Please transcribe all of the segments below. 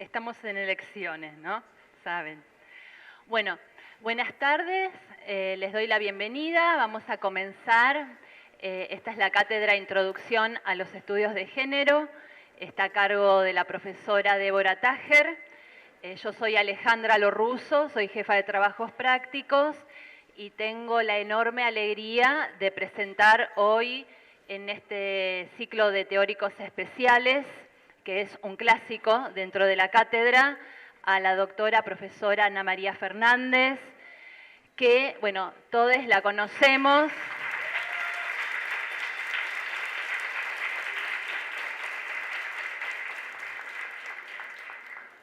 Estamos en elecciones, ¿no? Saben. Bueno, buenas tardes, les doy la bienvenida. Vamos a comenzar. Esta es la cátedra Introducción a los Estudios de Género. Está a cargo de la profesora Débora Tájer. Yo soy Alejandra Lorruso, soy jefa de trabajos prácticos y tengo la enorme alegría de presentar hoy en este ciclo de teóricos especiales, que es un clásico dentro de la cátedra, a la doctora profesora Ana María Fernández, que, bueno, todos la conocemos.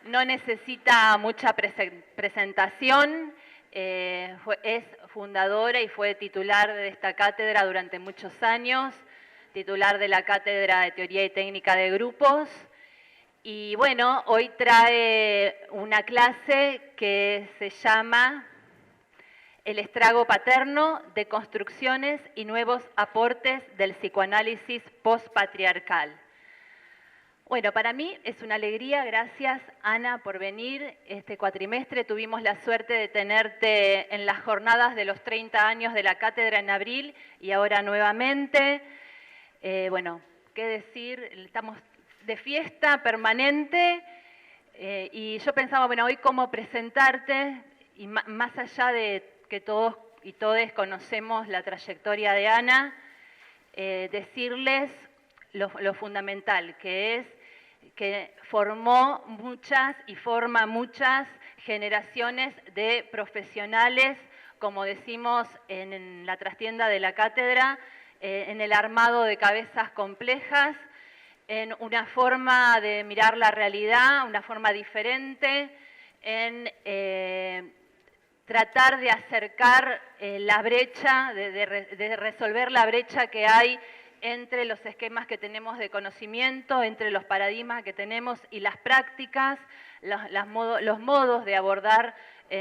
No necesita mucha presentación, es fundadora y fue titular de esta cátedra durante muchos años, titular de la Cátedra de Teoría y Técnica de Grupos. Y bueno, hoy trae una clase que se llama El estrago paterno de construcciones y nuevos aportes del psicoanálisis postpatriarcal. Bueno, para mí es una alegría, gracias Ana por venir. Este cuatrimestre tuvimos la suerte de tenerte en las jornadas de los 30 años de la cátedra en abril y ahora nuevamente. Bueno, qué decir, estamos de fiesta permanente y yo pensaba, bueno, hoy cómo presentarte y más allá de que todos y todes conocemos la trayectoria de Ana, decirles lo fundamental que es que formó muchas y forma muchas generaciones de profesionales, como decimos en la trastienda de la cátedra, en el armado de cabezas complejas, en una forma de mirar la realidad, una forma diferente, en tratar de acercar la brecha, de resolver la brecha que hay entre los esquemas que tenemos de conocimiento, entre los paradigmas que tenemos y las prácticas, los modos de abordar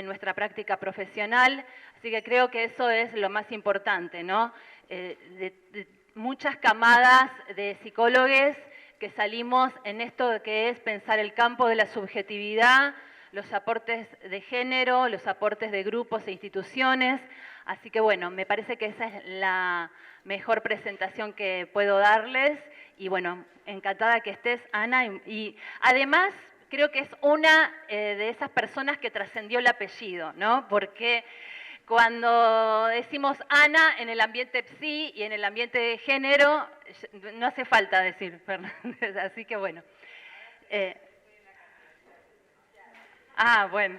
nuestra práctica profesional. Así que creo que eso es lo más importante, ¿no? De muchas camadas de psicólogos que salimos en esto que es pensar el campo de la subjetividad, los aportes de género, los aportes de grupos e instituciones. Así que bueno, me parece que esa es la mejor presentación que puedo darles. Y bueno, encantada que estés, Ana. Y además, creo que es una de esas personas que trascendió el apellido, ¿no? Porque cuando decimos Ana en el ambiente psi y en el ambiente de género, no hace falta decir Fernández. Así que bueno. Bueno,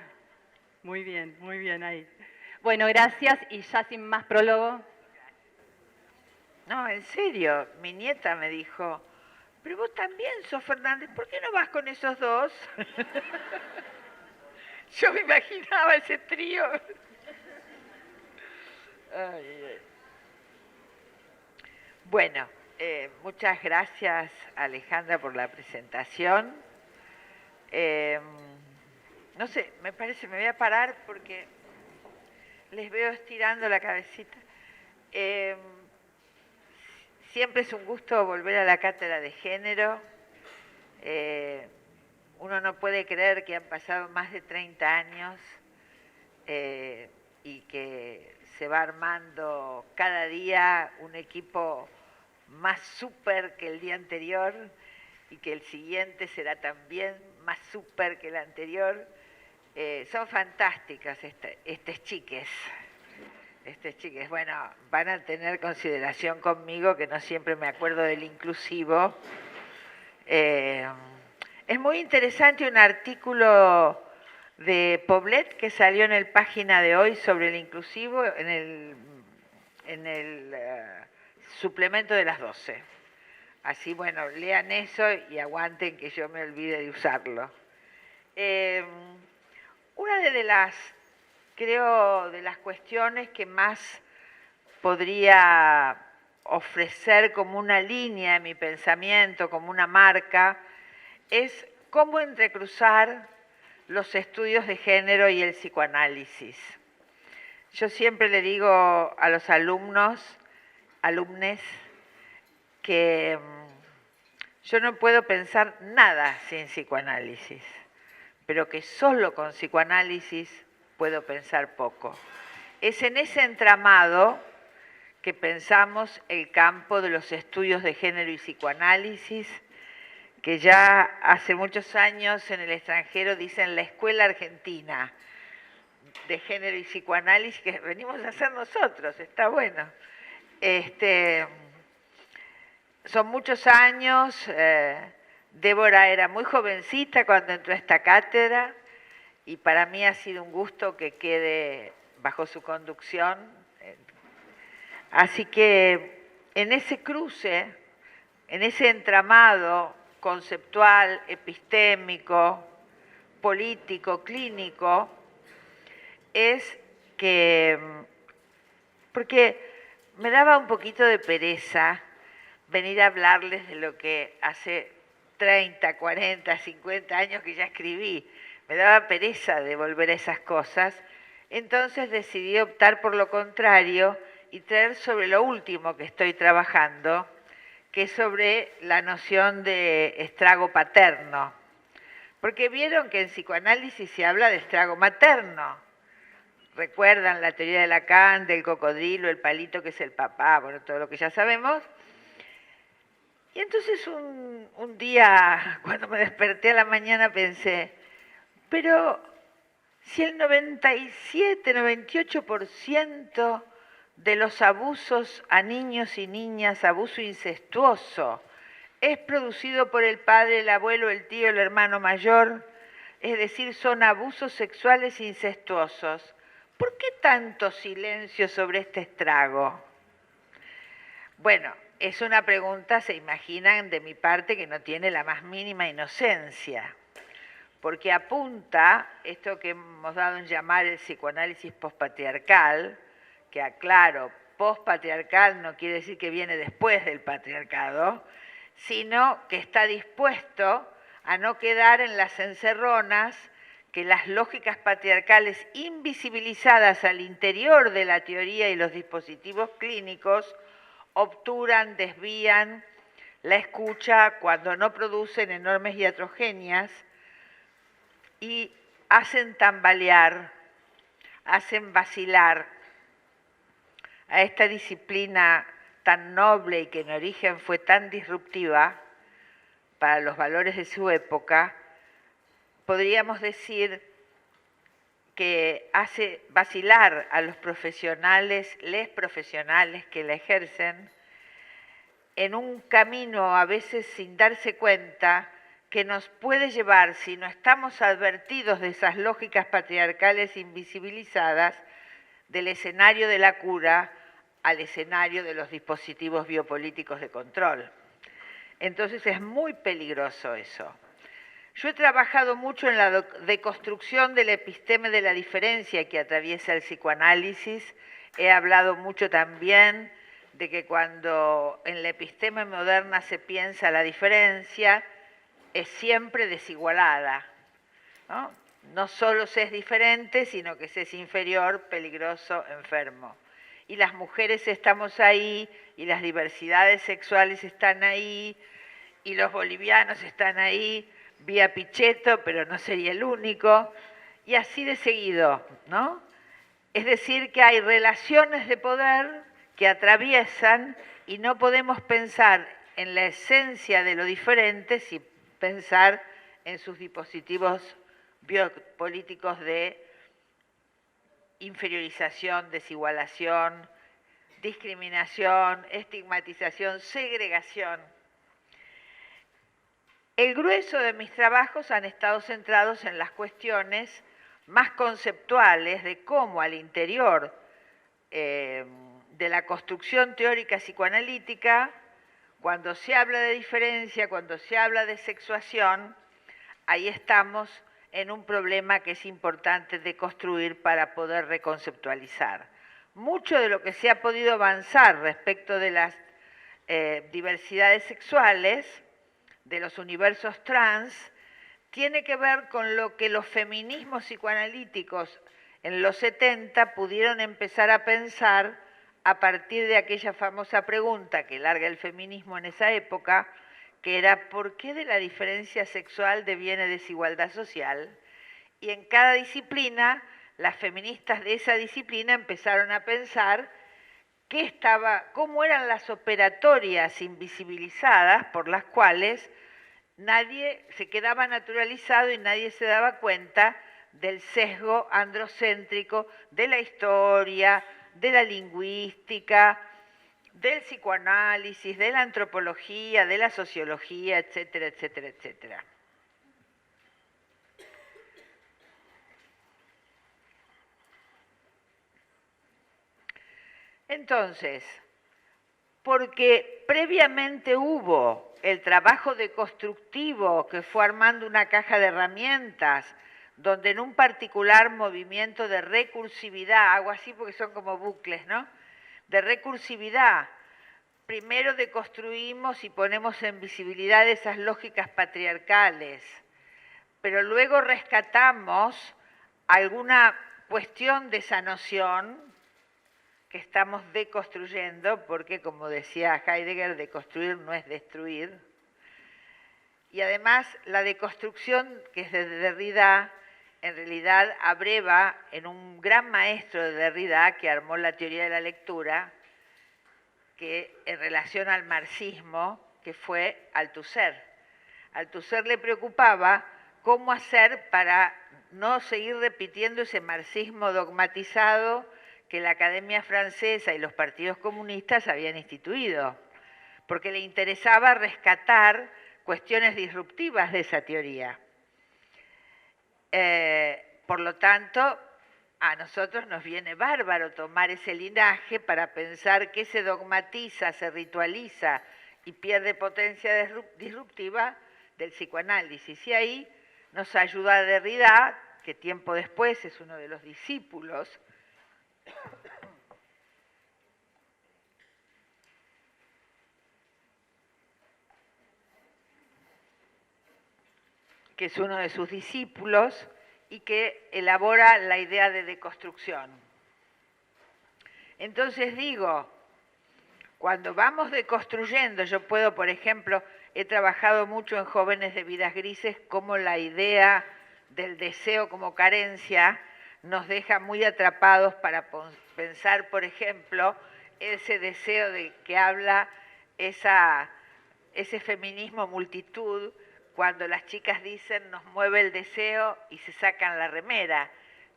muy bien ahí. Bueno, gracias y ya sin más prólogo. No, en serio, mi nieta me dijo, pero vos también sos Fernández, ¿por qué no vas con esos dos? Yo me imaginaba ese trío. Bueno, muchas gracias Alejandra por la presentación. No sé, me parece, me voy a parar porque les veo estirando la cabecita. Siempre es un gusto volver a la cátedra de género. Uno no puede creer que han pasado más de 30 años y que se va armando cada día un equipo más súper que el día anterior y que el siguiente será también más súper que el anterior. Son fantásticas estas chiques. Bueno, van a tener consideración conmigo, que no siempre me acuerdo del inclusivo. Es muy interesante un artículo de Poblet que salió en el página de hoy sobre el inclusivo, en el suplemento de las 12. Así, bueno, lean eso y aguanten que yo me olvide de usarlo. Una de las, creo, de las cuestiones que más podría ofrecer como una línea en mi pensamiento, como una marca, es cómo entrecruzar los estudios de género y el psicoanálisis. Yo siempre le digo a los alumnes, que yo no puedo pensar nada sin psicoanálisis. pero que solo con psicoanálisis puedo pensar poco. Es en ese entramado que pensamos el campo de los estudios de género y psicoanálisis, que ya hace muchos años en el extranjero dicen la Escuela Argentina de Género y Psicoanálisis, que venimos a hacer nosotros, está bueno. Son muchos años, Débora era muy jovencita cuando entró a esta cátedra y para mí ha sido un gusto que quede bajo su conducción. Así que en ese cruce, en ese entramado conceptual, epistémico, político, clínico, es que, porque me daba un poquito de pereza venir a hablarles de lo que hace 30, 40, 50 años que ya escribí. Me daba pereza de volver a esas cosas. Entonces decidí optar por lo contrario y traer sobre lo último que estoy trabajando, que es sobre la noción de estrago paterno. Porque vieron que en psicoanálisis se habla de estrago materno. Recuerdan la teoría de Lacan, del cocodrilo, el palito que es el papá, bueno, todo lo que ya sabemos. Y entonces un día, cuando me desperté a la mañana, pensé, pero si el 97, 98% de los abusos a niños y niñas, abuso incestuoso, es producido por el padre, el abuelo, el tío, el hermano mayor, es decir, son abusos sexuales incestuosos, ¿por qué tanto silencio sobre este estrago? Bueno, es una pregunta, se imaginan, de mi parte que no tiene la más mínima inocencia, porque apunta esto que hemos dado en llamar el psicoanálisis pospatriarcal, que aclaro, pospatriarcal no quiere decir que viene después del patriarcado, sino que está dispuesto a no quedar en las encerronas que las lógicas patriarcales invisibilizadas al interior de la teoría y los dispositivos clínicos obturan, desvían la escucha cuando no producen enormes iatrogenias y hacen tambalear, hacen vacilar a esta disciplina tan noble y que en origen fue tan disruptiva para los valores de su época, podríamos decir que hace vacilar a los profesionales, les profesionales que la ejercen, en un camino a veces sin darse cuenta que nos puede llevar, si no estamos advertidos de esas lógicas patriarcales invisibilizadas, del escenario de la cura al escenario de los dispositivos biopolíticos de control. Entonces es muy peligroso eso. Yo he trabajado mucho en la deconstrucción del episteme de la diferencia que atraviesa el psicoanálisis. He hablado mucho también de que cuando en la episteme moderna se piensa la diferencia, es siempre desigualada, ¿no? No solo se es diferente, sino que se es inferior, peligroso, enfermo. Y las mujeres estamos ahí, y las diversidades sexuales están ahí, y los bolivianos están ahí, vía Pichetto, pero no sería el único, y así de seguido, ¿no? Es decir, que hay relaciones de poder que atraviesan y no podemos pensar en la esencia de lo diferente sin pensar en sus dispositivos biopolíticos de inferiorización, desigualación, discriminación, estigmatización, segregación. El grueso de mis trabajos han estado centrados en las cuestiones más conceptuales de cómo al interior de la construcción teórica psicoanalítica, cuando se habla de diferencia, cuando se habla de sexuación, ahí estamos en un problema que es importante de construir para poder reconceptualizar. Mucho de lo que se ha podido avanzar respecto de las diversidades sexuales, de los universos trans, tiene que ver con lo que los feminismos psicoanalíticos en los 70 pudieron empezar a pensar a partir de aquella famosa pregunta que larga el feminismo en esa época, que era ¿por qué de la diferencia sexual deviene desigualdad social? Y en cada disciplina, las feministas de esa disciplina empezaron a pensar cómo eran las operatorias invisibilizadas por las cuales nadie se quedaba naturalizado y nadie se daba cuenta del sesgo androcéntrico de la historia, de la lingüística, del psicoanálisis, de la antropología, de la sociología, etcétera, etcétera, etcétera. Entonces, porque previamente hubo el trabajo deconstructivo que fue armando una caja de herramientas, donde en un particular movimiento de recursividad, hago así porque son como bucles, ¿no? De recursividad, primero deconstruimos y ponemos en visibilidad esas lógicas patriarcales, pero luego rescatamos alguna cuestión de esa noción que estamos deconstruyendo, porque como decía Heidegger, deconstruir no es destruir. Y además la deconstrucción, que es de Derrida, en realidad abreva en un gran maestro de Derrida que armó la teoría de la lectura, que en relación al marxismo, que fue Althusser. Althusser le preocupaba cómo hacer para no seguir repitiendo ese marxismo dogmatizado que la Academia Francesa y los partidos comunistas habían instituido, porque le interesaba rescatar cuestiones disruptivas de esa teoría. Por lo tanto, a nosotros nos viene bárbaro tomar ese linaje para pensar que se dogmatiza, se ritualiza y pierde potencia disruptiva del psicoanálisis. Y ahí nos ayuda Derrida, que tiempo después es uno de los discípulos que es uno de sus discípulos y que elabora la idea de deconstrucción. Entonces digo, cuando vamos deconstruyendo, yo puedo, por ejemplo, he trabajado mucho en jóvenes de vidas grises, como la idea del deseo como carencia nos deja muy atrapados para pensar, por ejemplo, ese deseo de que habla ese feminismo multitud, cuando las chicas dicen nos mueve el deseo y se sacan la remera,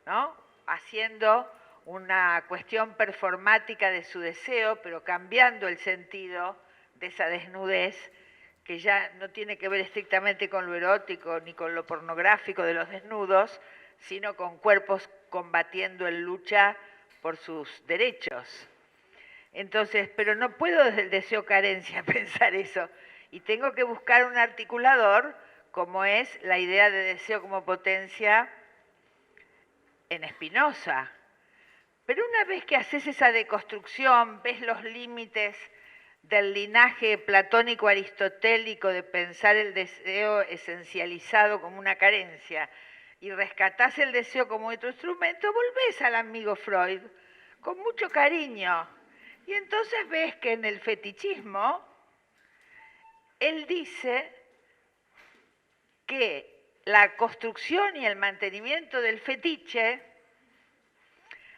¿no? Haciendo una cuestión performática de su deseo, pero cambiando el sentido de esa desnudez, que ya no tiene que ver estrictamente con lo erótico ni con lo pornográfico de los desnudos, sino con cuerpos combatiendo en lucha por sus derechos. Entonces, pero no puedo desde el deseo carencia pensar eso, y tengo que buscar un articulador, como es la idea de deseo como potencia en Spinoza. Pero una vez que haces esa deconstrucción, ves los límites del linaje platónico aristotélico de pensar el deseo esencializado como una carencia y rescatás el deseo como otro instrumento, volvés al amigo Freud con mucho cariño. Y entonces ves que en el fetichismo él dice que la construcción y el mantenimiento del fetiche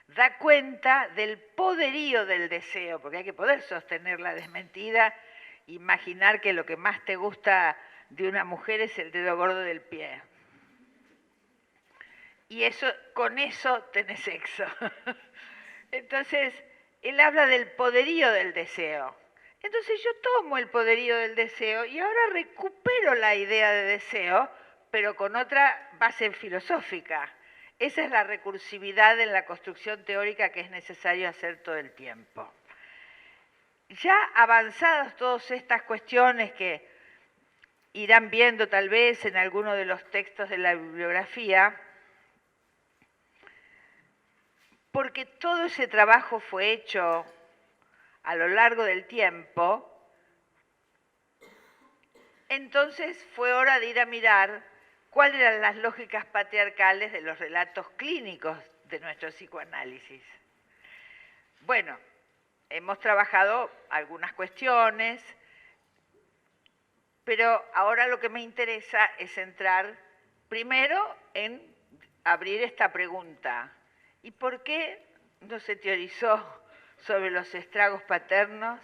da cuenta del poderío del deseo, porque hay que poder sostener la desmentida, imaginar que lo que más te gusta de una mujer es el dedo gordo del pie. Y eso, con eso tenés sexo. Entonces, él habla del poderío del deseo. Entonces yo tomo el poderío del deseo y ahora recupero la idea de deseo, pero con otra base filosófica. Esa es la recursividad en la construcción teórica que es necesario hacer todo el tiempo. Ya avanzadas todas estas cuestiones que irán viendo tal vez en alguno de los textos de la bibliografía, porque todo ese trabajo fue hecho a lo largo del tiempo, entonces fue hora de ir a mirar cuáles eran las lógicas patriarcales de los relatos clínicos de nuestro psicoanálisis. Bueno, hemos trabajado algunas cuestiones, pero ahora lo que me interesa es entrar primero en abrir esta pregunta. ¿Y por qué no se teorizó sobre los estragos paternos?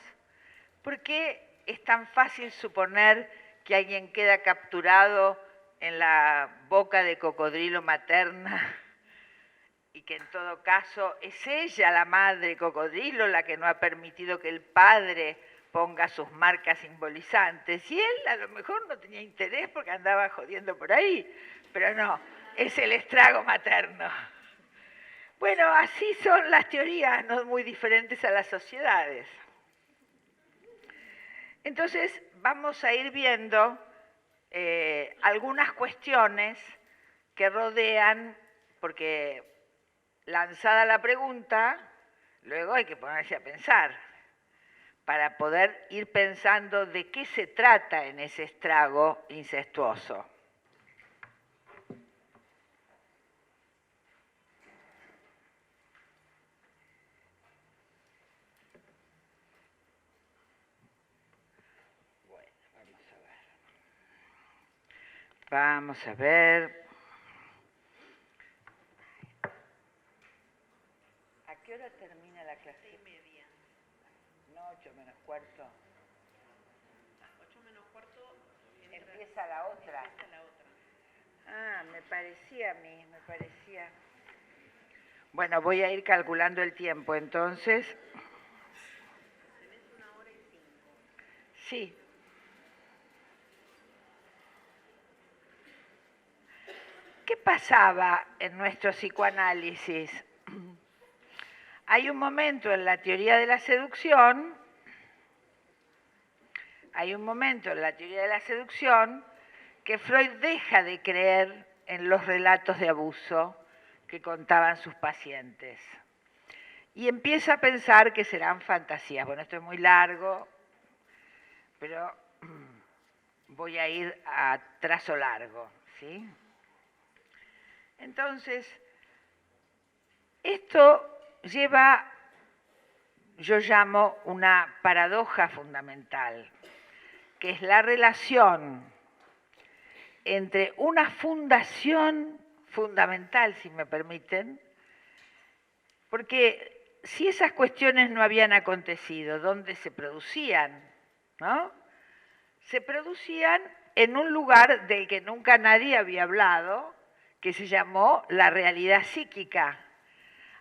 ¿Por qué es tan fácil suponer que alguien queda capturado en la boca de cocodrilo materna y que en todo caso es ella, la madre cocodrilo, la que no ha permitido que el padre ponga sus marcas simbolizantes? Y él a lo mejor no tenía interés porque andaba jodiendo por ahí, pero no, es el estrago materno. Bueno, así son las teorías, no muy diferentes a las sociedades. Entonces, vamos a ir viendo algunas cuestiones que rodean, porque lanzada la pregunta, luego hay que ponerse a pensar, para poder ir pensando de qué se trata en ese estrago incestuoso. Bueno, vamos a ver. ¿A qué hora termina la clase? 6:30. No, 8 menos cuarto. 8 menos cuarto empieza la otra. Ah, me parecía a mí, me parecía. Bueno, voy a ir calculando el tiempo, entonces. Tenés 1 hora y 5. Sí. ¿Qué pasaba en nuestro psicoanálisis? Hay un momento en la teoría de la seducción, que Freud deja de creer en los relatos de abuso que contaban sus pacientes y empieza a pensar que serán fantasías. Bueno, esto es muy largo, pero voy a ir a trazo largo, ¿sí? Entonces, esto lleva, yo llamo, una paradoja fundamental, que es la relación entre una fundación fundamental, si me permiten, porque si esas cuestiones no habían acontecido, ¿dónde se producían? ¿No? Se producían en un lugar del que nunca nadie había hablado, que se llamó la realidad psíquica.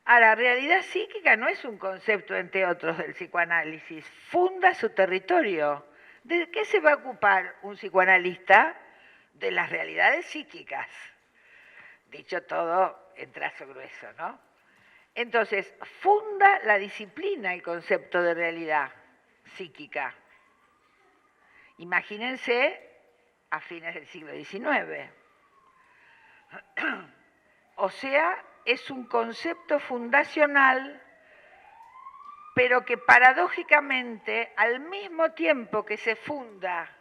Ahora, realidad psíquica no es un concepto, entre otros, del psicoanálisis, funda su territorio. ¿De qué se va a ocupar un psicoanalista? De las realidades psíquicas. Dicho todo en trazo grueso, ¿no? Entonces, funda la disciplina el concepto de realidad psíquica. Imagínense a fines del siglo XIX. O sea, es un concepto fundacional, pero que paradójicamente, al mismo tiempo que se funda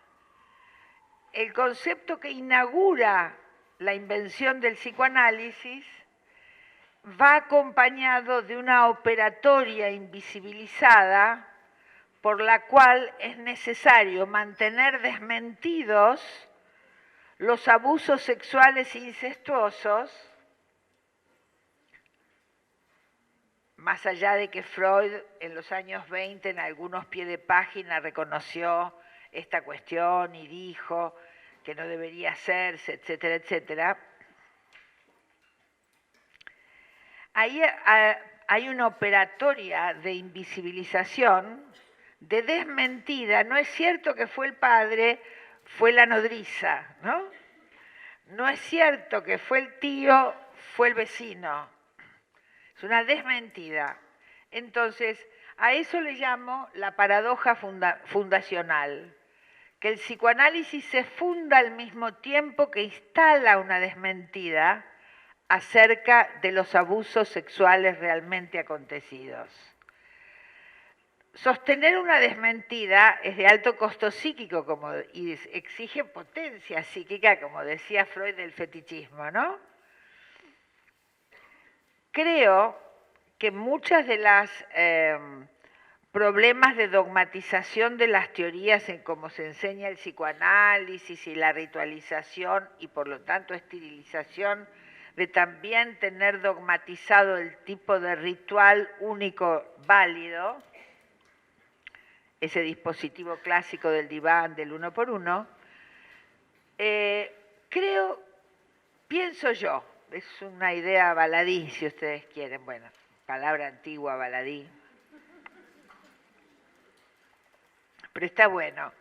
el concepto que inaugura la invención del psicoanálisis, va acompañado de una operatoria invisibilizada por la cual es necesario mantener desmentidos los abusos sexuales incestuosos, más allá de que Freud en los años 20 en algunos pies de página reconoció esta cuestión y dijo que no debería hacerse, etcétera, etcétera. Ahí hay una operatoria de invisibilización, de desmentida. No es cierto que fue el padre, fue la nodriza, ¿no? No es cierto que fue el tío, fue el vecino. Es una desmentida. Entonces, a eso le llamo la paradoja fundacional, que el psicoanálisis se funda al mismo tiempo que instala una desmentida acerca de los abusos sexuales realmente acontecidos. Sostener una desmentida es de alto costo psíquico y exige potencia psíquica, como decía Freud del fetichismo, ¿no? Creo que muchas de las problemas de dogmatización de las teorías en cómo se enseña el psicoanálisis y la ritualización y por lo tanto esterilización de también tener dogmatizado el tipo de ritual único válido, ese dispositivo clásico del diván, del 1 por 1, pienso yo, es una idea baladí, si ustedes quieren, bueno, palabra antigua, baladí, pero está bueno.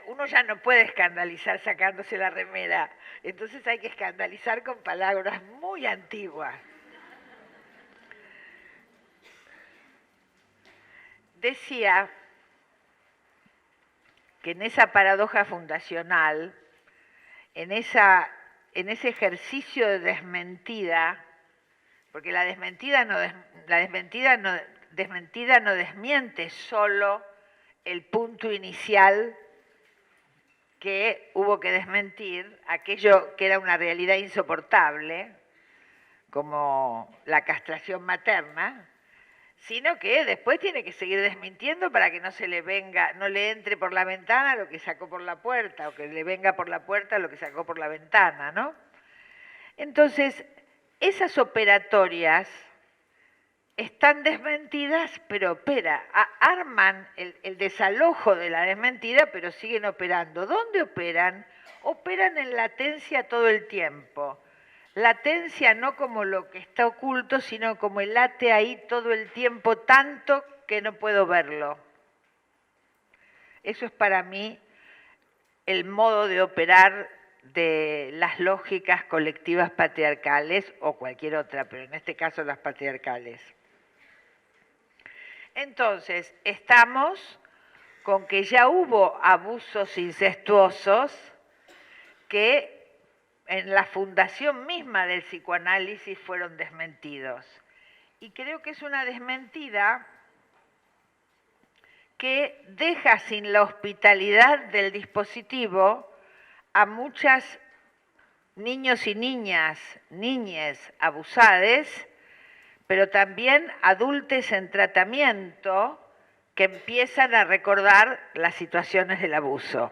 Uno ya no puede escandalizar sacándose la remera, entonces hay que escandalizar con palabras muy antiguas. Decía que en esa paradoja fundacional, en ese ejercicio de desmentida, porque la desmentida no desmiente solo el punto inicial que hubo que desmentir, aquello que era una realidad insoportable, como la castración materna, sino que después tiene que seguir desmintiendo para que no le entre por la ventana lo que sacó por la puerta, o que le venga por la puerta lo que sacó por la ventana, ¿no? Entonces, esas operatorias están desmentidas, pero arman el desalojo de la desmentida, pero siguen operando. ¿Dónde operan? Operan en latencia todo el tiempo. Latencia no como lo que está oculto, sino como el late ahí todo el tiempo, tanto que no puedo verlo. Eso es para mí el modo de operar de las lógicas colectivas patriarcales o cualquier otra, pero en este caso las patriarcales. Entonces, estamos con que ya hubo abusos incestuosos que en la fundación misma del psicoanálisis fueron desmentidos. Y creo que es una desmentida que deja sin la hospitalidad del dispositivo a muchas niños y niñes abusades, pero también adultos en tratamiento que empiezan a recordar las situaciones del abuso.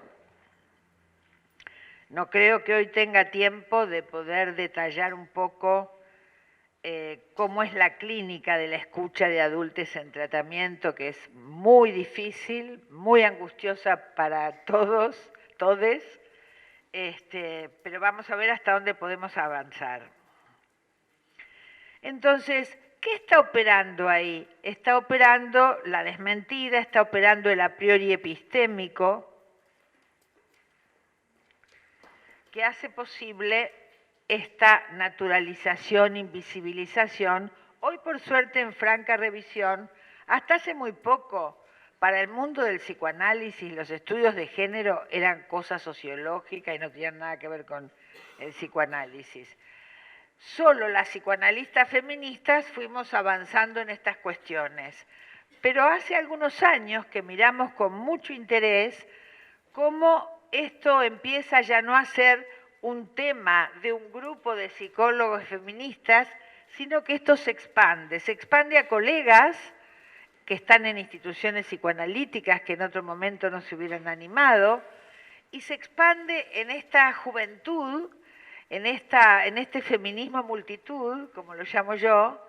No creo que hoy tenga tiempo de poder detallar un poco cómo es la clínica de la escucha de adultos en tratamiento, que es muy difícil, muy angustiosa para todos, pero vamos a ver hasta dónde podemos avanzar. Entonces, ¿qué está operando ahí? Está operando la desmentida, está operando el a priori epistémico, que hace posible esta naturalización, invisibilización, hoy por suerte en franca revisión, hasta hace muy poco, para el mundo del psicoanálisis, los estudios de género eran cosa sociológica y no tenían nada que ver con el psicoanálisis. Solo las psicoanalistas feministas fuimos avanzando en estas cuestiones, pero hace algunos años que miramos con mucho interés cómo esto empieza ya no a ser un tema de un grupo de psicólogos feministas, sino que esto se expande a colegas que están en instituciones psicoanalíticas que en otro momento no se hubieran animado, y se expande en esta juventud, en este feminismo multitud, como lo llamo yo,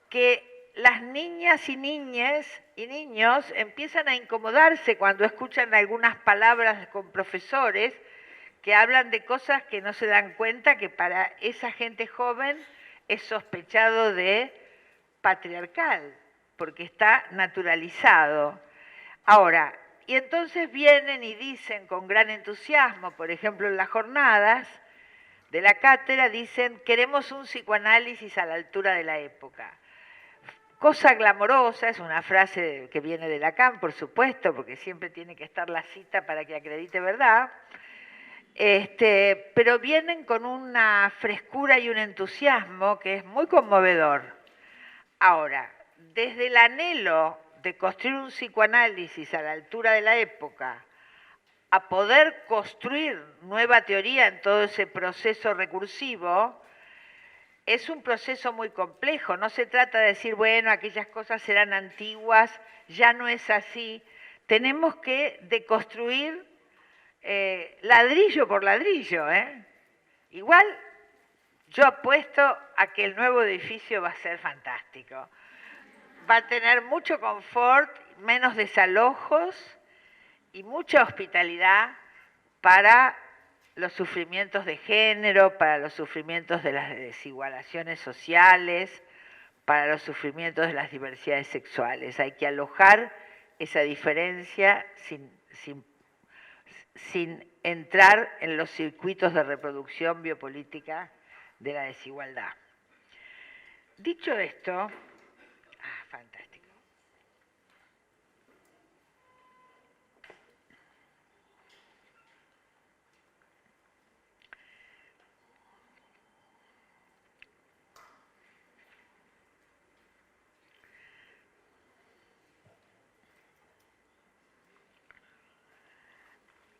que las niñas y niños empiezan a incomodarse cuando escuchan algunas palabras con profesores que hablan de cosas que no se dan cuenta que para esa gente joven es sospechado de patriarcal, porque está naturalizado. Ahora, y entonces vienen y dicen con gran entusiasmo, por ejemplo en las jornadas de la cátedra, dicen, queremos un psicoanálisis a la altura de la época. Cosa glamorosa, es una frase que viene de Lacan, por supuesto, porque siempre tiene que estar la cita para que acredite verdad, pero vienen con una frescura y un entusiasmo que es muy conmovedor. Ahora, desde el anhelo de construir un psicoanálisis a la altura de la época, a poder construir nueva teoría en todo ese proceso recursivo, es un proceso muy complejo. No se trata de decir, bueno, aquellas cosas eran antiguas, ya no es así. Tenemos que deconstruir ladrillo por ladrillo. Igual, Yo apuesto a que el nuevo edificio va a ser fantástico. Va a tener mucho confort, menos desalojos y mucha hospitalidad para los sufrimientos de género, para los sufrimientos de las desigualaciones sociales, para los sufrimientos de las diversidades sexuales. Hay que alojar esa diferencia sin entrar en los circuitos de reproducción biopolítica de la desigualdad. Dicho esto, fantástico.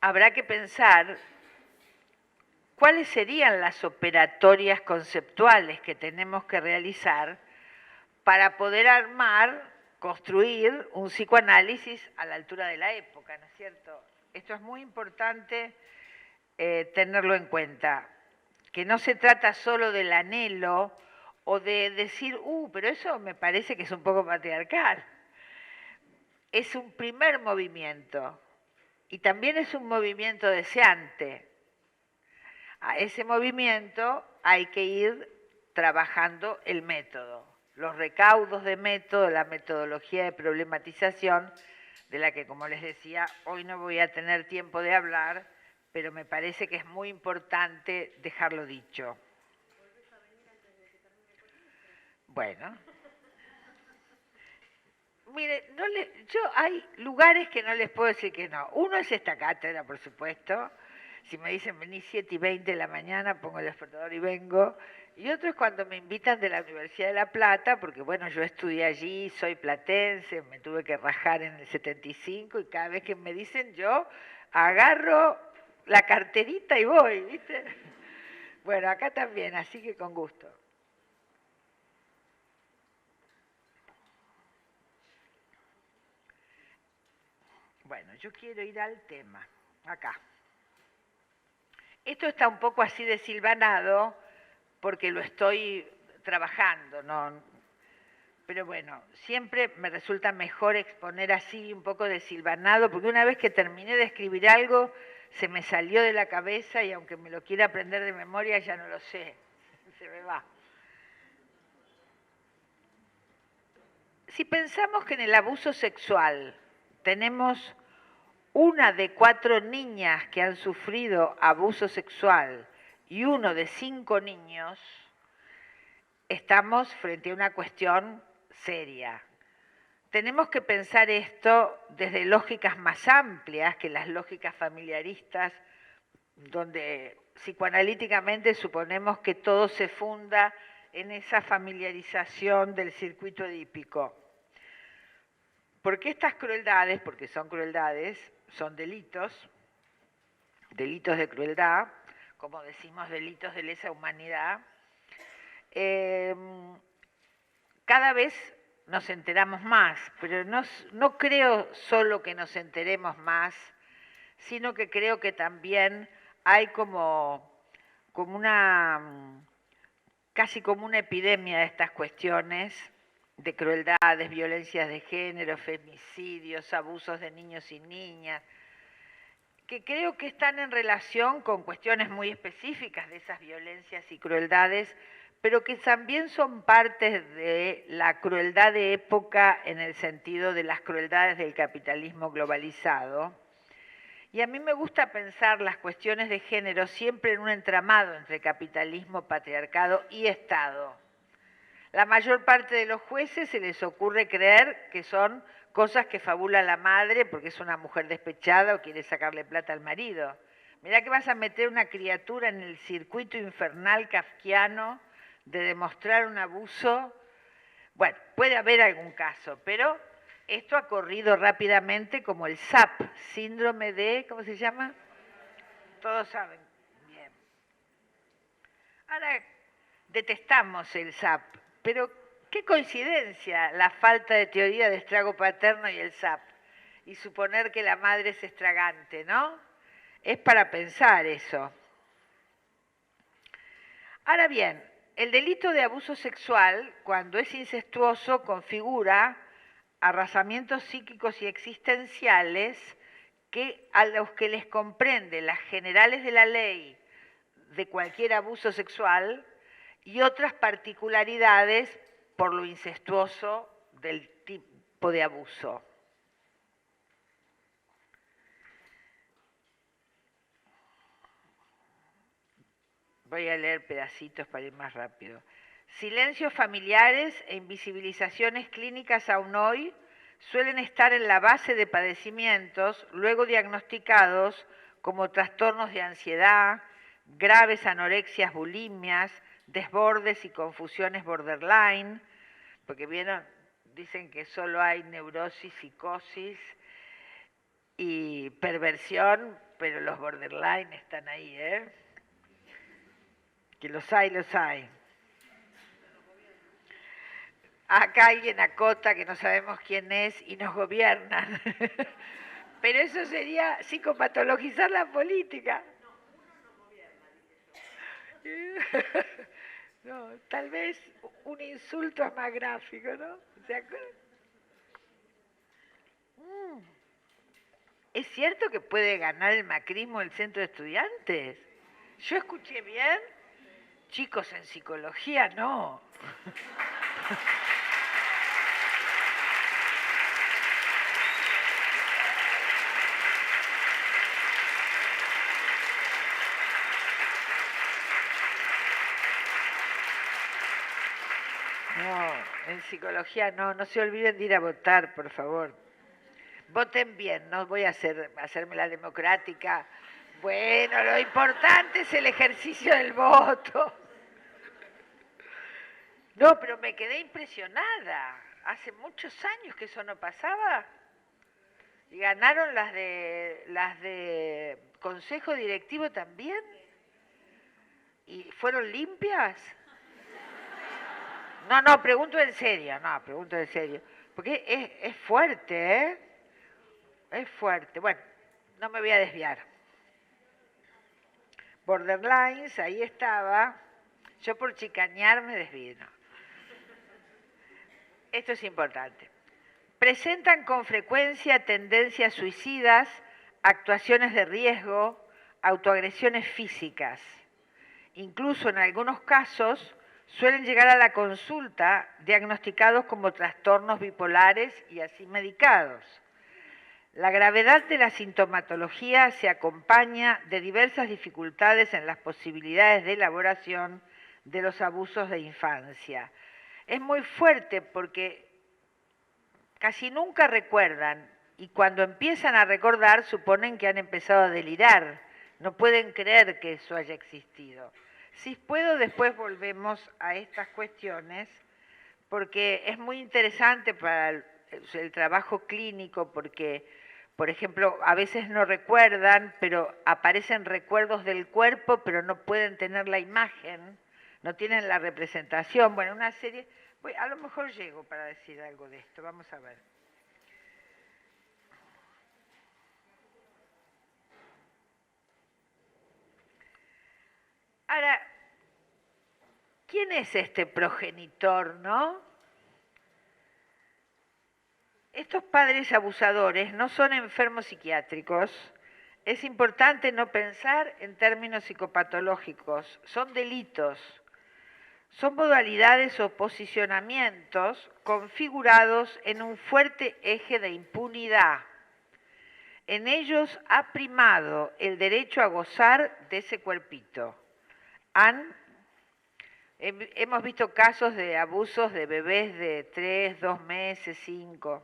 Habrá que pensar cuáles serían las operatorias conceptuales que tenemos que realizar para poder construir un psicoanálisis a la altura de la época, ¿no es cierto? Esto es muy importante tenerlo en cuenta, que no se trata solo del anhelo o de decir, pero eso me parece que es un poco patriarcal. Es un primer movimiento y también es un movimiento deseante. A ese movimiento hay que ir trabajando el método, los recaudos de método, la metodología de problematización, de la que, como les decía, hoy no voy a tener tiempo de hablar, pero me parece que es muy importante dejarlo dicho. Bueno. Mire, hay lugares que no les puedo decir que no. Uno es esta cátedra, por supuesto. Si me dicen vení 7:20 de la mañana, pongo el despertador y vengo. Y otro es cuando me invitan de la Universidad de La Plata, porque bueno, yo estudié allí, soy platense, me tuve que rajar en el 75 y cada vez que me dicen yo agarro la carterita y voy, ¿viste? Bueno, acá también, así que con gusto. Bueno, yo quiero ir al tema, acá. Esto está un poco así desilvanado porque lo estoy trabajando, ¿no? Pero bueno, siempre me resulta mejor exponer así un poco desilvanado, porque una vez que terminé de escribir algo, se me salió de la cabeza y aunque me lo quiera aprender de memoria, ya no lo sé, se me va. Si pensamos que en el abuso sexual tenemos 1 de 4 niñas que han sufrido abuso sexual y 1 de 5 niños, estamos frente a una cuestión seria. Tenemos que pensar esto desde lógicas más amplias que las lógicas familiaristas, donde psicoanalíticamente suponemos que todo se funda en esa familiarización del circuito edípico. Porque estas crueldades, porque son crueldades, son delitos de crueldad, como decimos, delitos de lesa humanidad, cada vez nos enteramos más, pero no creo solo que nos enteremos más, sino que creo que también hay casi como una epidemia de estas cuestiones de crueldades, violencias de género, femicidios, abusos de niños y niñas, que creo que están en relación con cuestiones muy específicas de esas violencias y crueldades, pero que también son partes de la crueldad de época en el sentido de las crueldades del capitalismo globalizado. Y a mí me gusta pensar las cuestiones de género siempre en un entramado entre capitalismo, patriarcado y Estado. La mayor parte de los jueces se les ocurre creer que son cosas que fabula la madre porque es una mujer despechada o quiere sacarle plata al marido. Mirá que vas a meter una criatura en el circuito infernal kafkiano de demostrar un abuso. Bueno, puede haber algún caso, pero esto ha corrido rápidamente como el SAP, síndrome de, ¿cómo se llama? Todos saben. Bien. Ahora, detestamos el SAP, pero qué coincidencia la falta de teoría de estrago paterno y el SAP, y suponer que la madre es estragante, ¿no? Es para pensar eso. Ahora bien, el delito de abuso sexual, cuando es incestuoso, configura arrasamientos psíquicos y existenciales a los que les comprende las generales de la ley de cualquier abuso sexual y otras particularidades por lo incestuoso del tipo de abuso. Voy a leer pedacitos para ir más rápido. Silencios familiares e invisibilizaciones clínicas aún hoy suelen estar en la base de padecimientos luego diagnosticados como trastornos de ansiedad, graves anorexias, bulimias, desbordes y confusiones borderline, porque vieron, dicen que solo hay neurosis, psicosis y perversión, pero los borderline están ahí, ¿eh? Que los hay, los hay. Acá alguien acota que no sabemos quién es y nos gobiernan. Pero eso sería psicopatologizar la política. No, uno no gobierna, dice yo. No, tal vez un insulto es más gráfico, ¿no? ¿Se acuerdan? ¿Es cierto que puede ganar el macrismo el centro de estudiantes? ¿Yo escuché bien? Chicos, en psicología no. No, en psicología no. No se olviden de ir a votar, por favor. Voten bien, no voy a hacerme la democrática. Bueno, lo importante es el ejercicio del voto. No, pero me quedé impresionada. Hace muchos años que eso no pasaba. Y ganaron las de consejo directivo también. ¿Y fueron limpias? No, pregunto en serio, Porque es fuerte, ¿eh? Es fuerte. Bueno, no me voy a desviar. Borderlines, ahí estaba. Yo por chicanear me desvío. Esto es importante. Presentan con frecuencia tendencias suicidas, actuaciones de riesgo, autoagresiones físicas. Incluso en algunos casos suelen llegar a la consulta diagnosticados como trastornos bipolares y así medicados. La gravedad de la sintomatología se acompaña de diversas dificultades en las posibilidades de elaboración de los abusos de infancia. Es muy fuerte porque casi nunca recuerdan y cuando empiezan a recordar suponen que han empezado a delirar. No pueden creer que eso haya existido. Si puedo, después volvemos a estas cuestiones porque es muy interesante para el trabajo clínico porque, por ejemplo, a veces no recuerdan, pero aparecen recuerdos del cuerpo, pero no pueden tener la imagen, no tienen la representación. Bueno, una serie... a lo mejor llego para decir algo de esto, vamos a ver. Ahora, ¿quién es este progenitor, no? Estos padres abusadores no son enfermos psiquiátricos. Es importante no pensar en términos psicopatológicos, son delitos. Son modalidades o posicionamientos configurados en un fuerte eje de impunidad. En ellos ha primado el derecho a gozar de ese cuerpito. Hemos visto casos de abusos de bebés de 3, 2 meses, 5.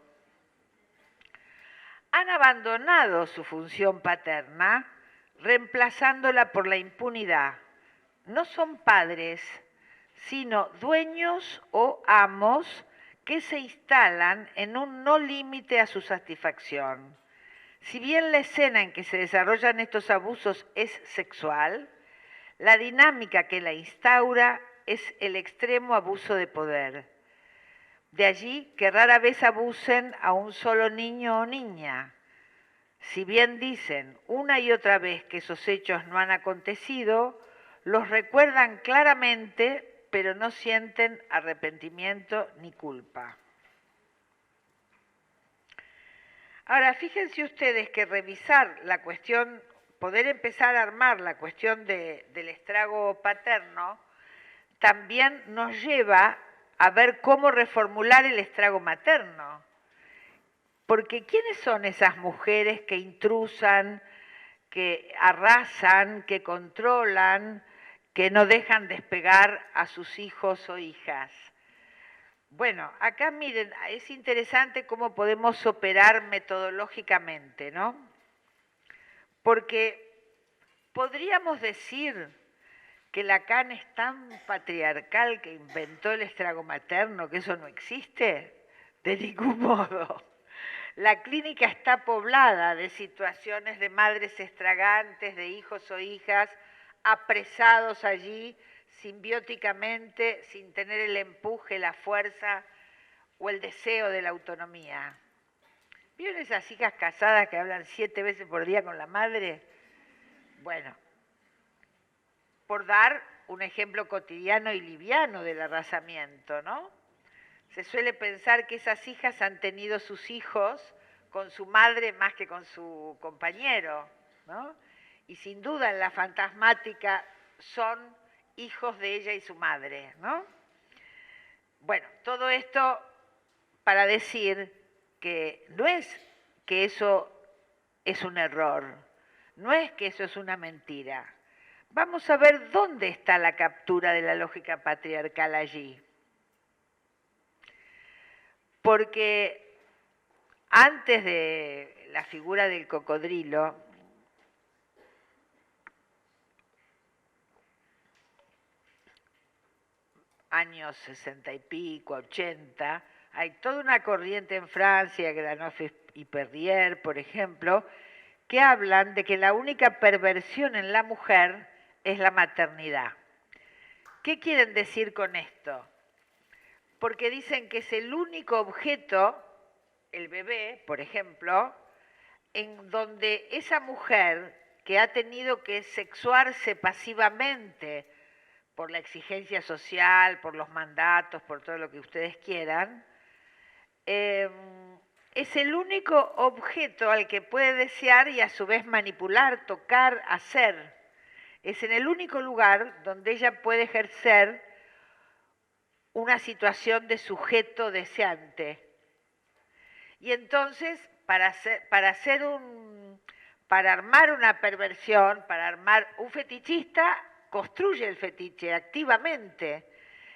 Han abandonado su función paterna, reemplazándola por la impunidad. No son padres, sino dueños o amos que se instalan en un no límite a su satisfacción. Si bien la escena en que se desarrollan estos abusos es sexual, la dinámica que la instaura es el extremo abuso de poder. De allí que rara vez abusen a un solo niño o niña. Si bien dicen una y otra vez que esos hechos no han acontecido, los recuerdan claramente, pero no sienten arrepentimiento ni culpa. Ahora, fíjense ustedes que revisar la cuestión, poder empezar a armar la cuestión del estrago paterno, también nos lleva a ver cómo reformular el estrago materno. Porque ¿quiénes son esas mujeres que intrusan, que arrasan, que controlan, que no dejan despegar a sus hijos o hijas? Bueno, acá miren, es interesante cómo podemos operar metodológicamente, ¿no? Porque podríamos decir que Lacan es tan patriarcal que inventó el estrago materno, que eso no existe. De ningún modo. La clínica está poblada de situaciones de madres estragantes, de hijos o hijas apresados allí simbióticamente, sin tener el empuje, la fuerza o el deseo de la autonomía. ¿Vieron esas hijas casadas que hablan 7 veces por día con la madre? Bueno, por dar un ejemplo cotidiano y liviano del arrasamiento, ¿no? Se suele pensar que esas hijas han tenido sus hijos con su madre más que con su compañero, ¿no? Y sin duda en la fantasmática son hijos de ella y su madre, ¿no? Bueno, todo esto para decir que no es que eso es un error, no es que eso es una mentira. Vamos a ver dónde está la captura de la lógica patriarcal allí. Porque antes de la figura del cocodrilo, años 60 y pico, 80, hay toda una corriente en Francia, Granoff y Perrier, por ejemplo, que hablan de que la única perversión en la mujer es la maternidad. ¿Qué quieren decir con esto? Porque dicen que es el único objeto, el bebé, por ejemplo, en donde esa mujer que ha tenido que sexuarse pasivamente por la exigencia social, por los mandatos, por todo lo que ustedes quieran, es el único objeto al que puede desear y a su vez manipular, tocar, hacer. Es en el único lugar donde ella puede ejercer una situación de sujeto deseante. Y entonces, para armar una perversión, para armar un fetichista, construye el fetiche activamente.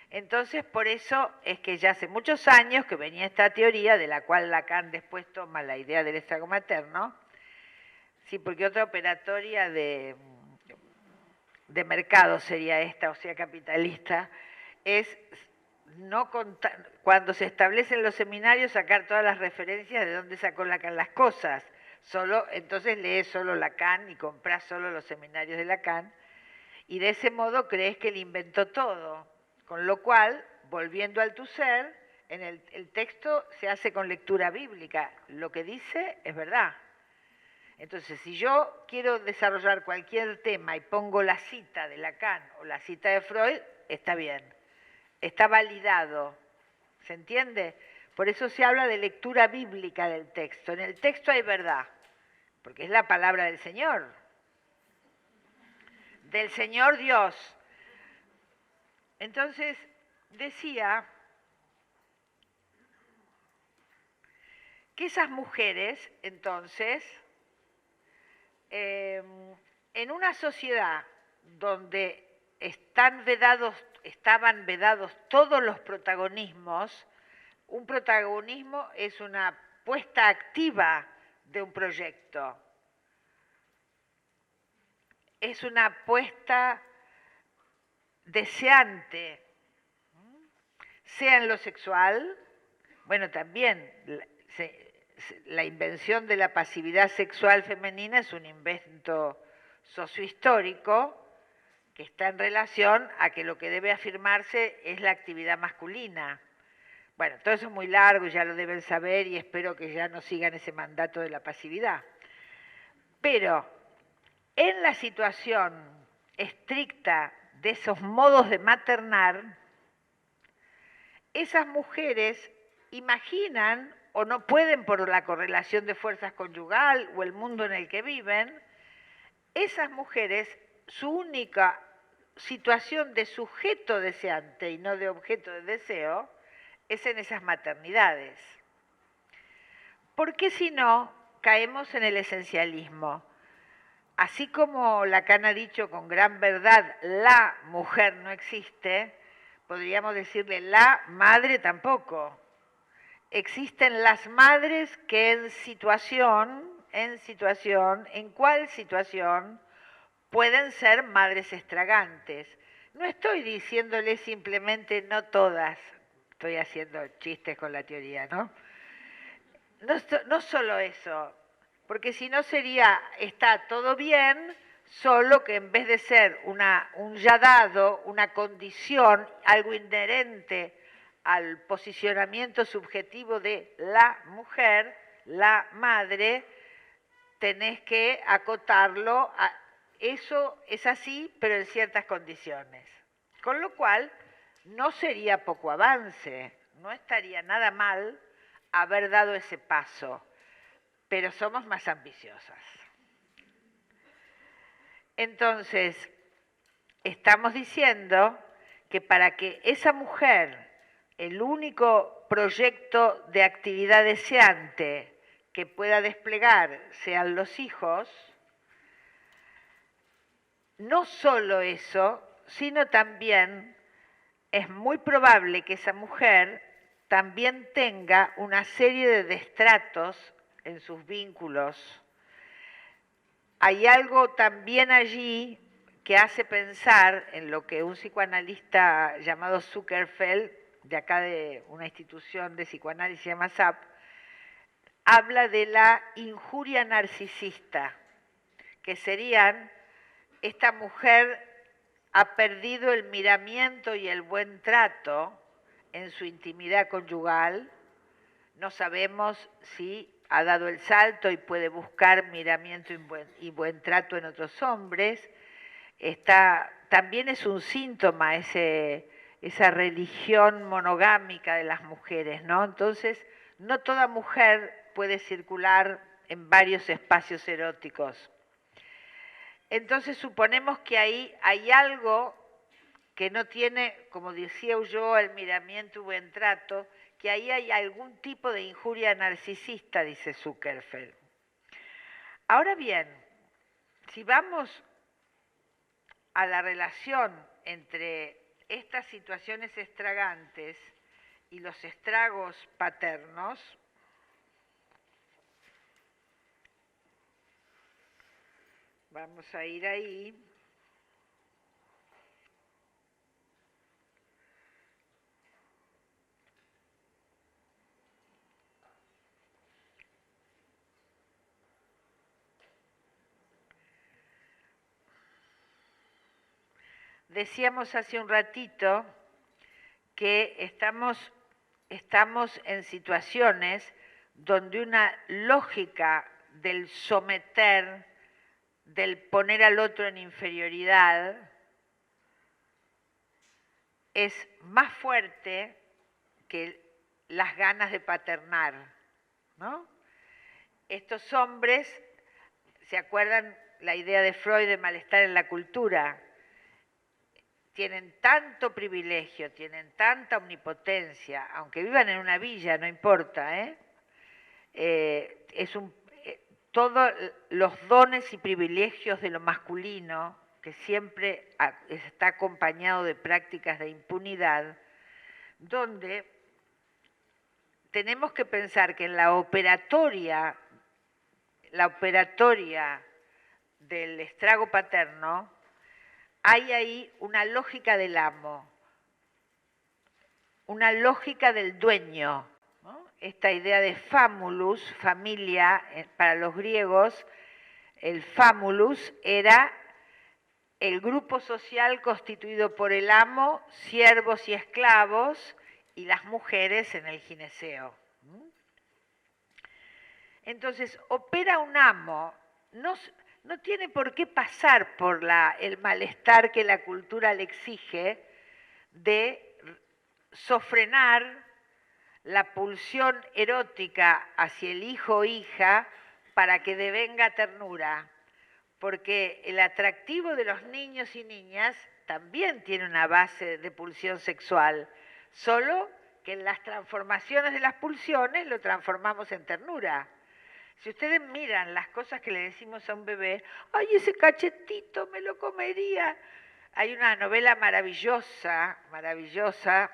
Entonces, por eso es que ya hace muchos años que venía esta teoría, de la cual Lacan después toma la idea del estrago materno, sí, porque otra operatoria de mercado sería esta, o sea, capitalista, es no contar, cuando se establecen los seminarios, sacar todas las referencias de dónde sacó Lacan las cosas. Entonces lees solo Lacan y compras solo los seminarios de Lacan, y de ese modo crees que él inventó todo. Con lo cual, volviendo al tu ser, en el texto se hace con lectura bíblica. Lo que dice es verdad. Entonces, si yo quiero desarrollar cualquier tema y pongo la cita de Lacan o la cita de Freud, está bien. Está validado. ¿Se entiende? Por eso se habla de lectura bíblica del texto. En el texto hay verdad, porque es la palabra del Señor Dios. Entonces, decía que esas mujeres, entonces, en una sociedad donde estaban vedados todos los protagonismos, un protagonismo es una puesta activa de un proyecto, es una puesta deseante, sea en lo sexual, bueno, también la invención de la pasividad sexual femenina es un invento sociohistórico que está en relación a que lo que debe afirmarse es la actividad masculina. Bueno, todo eso es muy largo, ya lo deben saber y espero que ya no sigan ese mandato de la pasividad. Pero en la situación estricta de esos modos de maternar, esas mujeres imaginan o no pueden por la correlación de fuerzas conyugal o el mundo en el que viven, esas mujeres, su única situación de sujeto deseante y no de objeto de deseo, es en esas maternidades. Porque si no, caemos en el esencialismo. Así como Lacan ha dicho con gran verdad, la mujer no existe, podríamos decirle la madre tampoco. Existen las madres que ¿en cuál situación pueden ser madres estragantes? No estoy diciéndole simplemente no todas, estoy haciendo chistes con la teoría, ¿no? No solo eso, porque si no sería, está todo bien, solo que en vez de ser un ya dado, una condición, algo inherente al posicionamiento subjetivo de la mujer, la madre, tenés que acotarlo a eso es así, pero en ciertas condiciones. Con lo cual, no sería poco avance, no estaría nada mal haber dado ese paso, pero somos más ambiciosas. Entonces, estamos diciendo que para que esa mujer, el único proyecto de actividad deseante que pueda desplegar sean los hijos, no solo eso, sino también es muy probable que esa mujer también tenga una serie de destratos en sus vínculos. Hay algo también allí que hace pensar en lo que un psicoanalista llamado Zuckerfeld, de acá de una institución de psicoanálisis se llama SAP, habla de la injuria narcisista, que serían, esta mujer ha perdido el miramiento y el buen trato en su intimidad conyugal, no sabemos si ha dado el salto y puede buscar miramiento y buen trato en otros hombres. También es un síntoma esa religión monogámica de las mujeres, ¿no? Entonces, no toda mujer puede circular en varios espacios eróticos. Entonces, suponemos que ahí hay algo que no tiene, como decía yo, el miramiento y buen trato, que ahí hay algún tipo de injuria narcisista, dice Zuckerfeld. Ahora bien, si vamos a la relación entre estas situaciones estragantes y los estragos paternos, vamos a ir ahí. Decíamos hace un ratito que estamos en situaciones donde una lógica del someter, del poner al otro en inferioridad, es más fuerte que las ganas de paternar, ¿no? Estos hombres, ¿se acuerdan la idea de Freud de malestar en la cultura? Tienen tanto privilegio, tienen tanta omnipotencia, aunque vivan en una villa, no importa, todos los dones y privilegios de lo masculino, que siempre está acompañado de prácticas de impunidad, donde tenemos que pensar que en la operatoria del estrago paterno, hay ahí una lógica del amo, una lógica del dueño, ¿no? Esta idea de famulus, familia, para los griegos, el famulus era el grupo social constituido por el amo, siervos y esclavos, y las mujeres en el gineceo. Entonces, opera un amo, no tiene por qué pasar por el malestar que la cultura le exige de sofrenar la pulsión erótica hacia el hijo o hija para que devenga ternura, porque el atractivo de los niños y niñas también tiene una base de pulsión sexual, solo que en las transformaciones de las pulsiones lo transformamos en ternura. Si ustedes miran las cosas que le decimos a un bebé, ¡ay, ese cachetito me lo comería! Hay una novela maravillosa, maravillosa,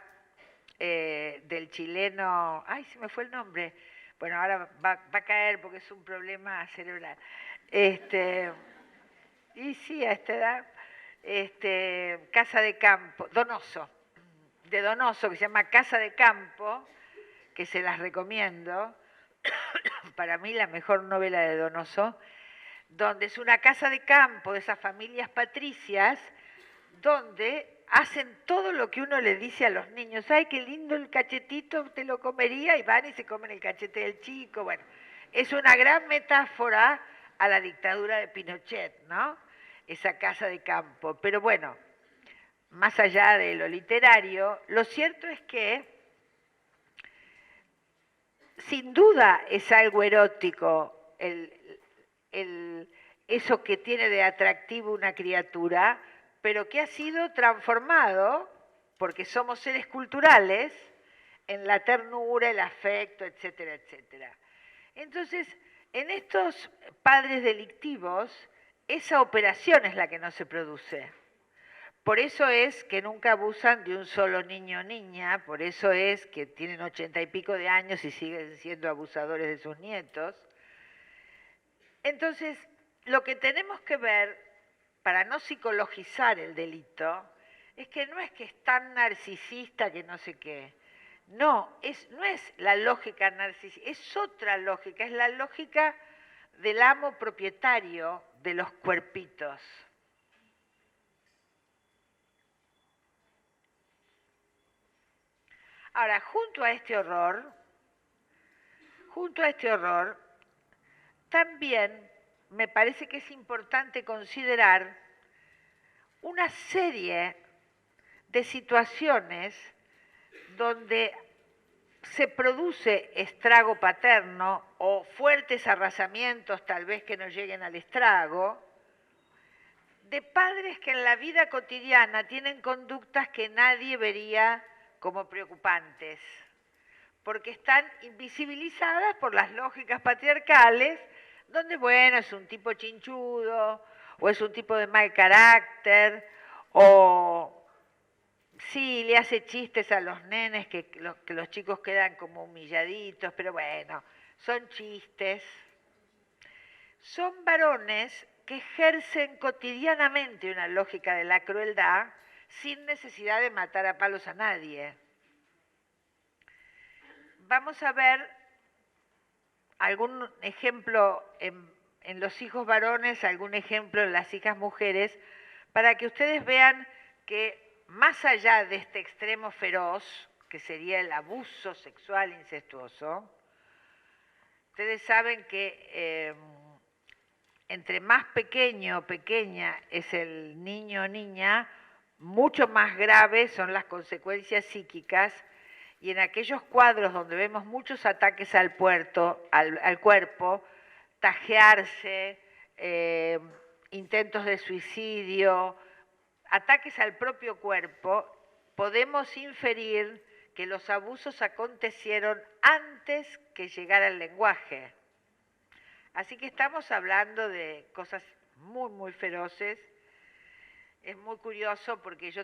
del chileno, ¡ay, se me fue el nombre! Bueno, ahora va a caer porque es un problema cerebral. Y sí, a esta edad, Casa de Campo, Donoso, de Donoso, que se llama Casa de Campo, que se las recomiendo, para mí la mejor novela de Donoso, donde es una casa de campo de esas familias patricias, donde hacen todo lo que uno le dice a los niños. ¡Ay, qué lindo el cachetito, te lo comería! Y van y se comen el cachete del chico. Bueno, es una gran metáfora a la dictadura de Pinochet, ¿no? Esa casa de campo. Pero bueno, más allá de lo literario, lo cierto es que sin duda es algo erótico eso que tiene de atractivo una criatura, pero que ha sido transformado, porque somos seres culturales, en la ternura, el afecto, etcétera, etcétera. Entonces, en estos padres delictivos, esa operación es la que no se produce. Por eso es que nunca abusan de un solo niño o niña, por eso es que tienen 80 y pico de años y siguen siendo abusadores de sus nietos. Entonces, lo que tenemos que ver, para no psicologizar el delito, es que no es que es tan narcisista que no sé qué. No es la lógica narcisista, es otra lógica, es la lógica del amo propietario de los cuerpitos. Ahora, junto a este horror, también me parece que es importante considerar una serie de situaciones donde se produce estrago paterno o fuertes arrasamientos, tal vez que no lleguen al estrago, de padres que en la vida cotidiana tienen conductas que nadie vería como preocupantes, porque están invisibilizadas por las lógicas patriarcales, donde, bueno, es un tipo chinchudo, o es un tipo de mal carácter, o sí, le hace chistes a los nenes que los chicos quedan como humilladitos, pero bueno, son chistes. Son varones que ejercen cotidianamente una lógica de la crueldad sin necesidad de matar a palos a nadie. Vamos a ver algún ejemplo en los hijos varones, algún ejemplo en las hijas mujeres, para que ustedes vean que más allá de este extremo feroz, que sería el abuso sexual incestuoso, ustedes saben que entre más pequeño o pequeña es el niño o niña, mucho más graves son las consecuencias psíquicas, y en aquellos cuadros donde vemos muchos ataques al cuerpo, tajearse, intentos de suicidio, ataques al propio cuerpo, podemos inferir que los abusos acontecieron antes que llegara el lenguaje. Así que estamos hablando de cosas muy, muy feroces. Es muy curioso porque yo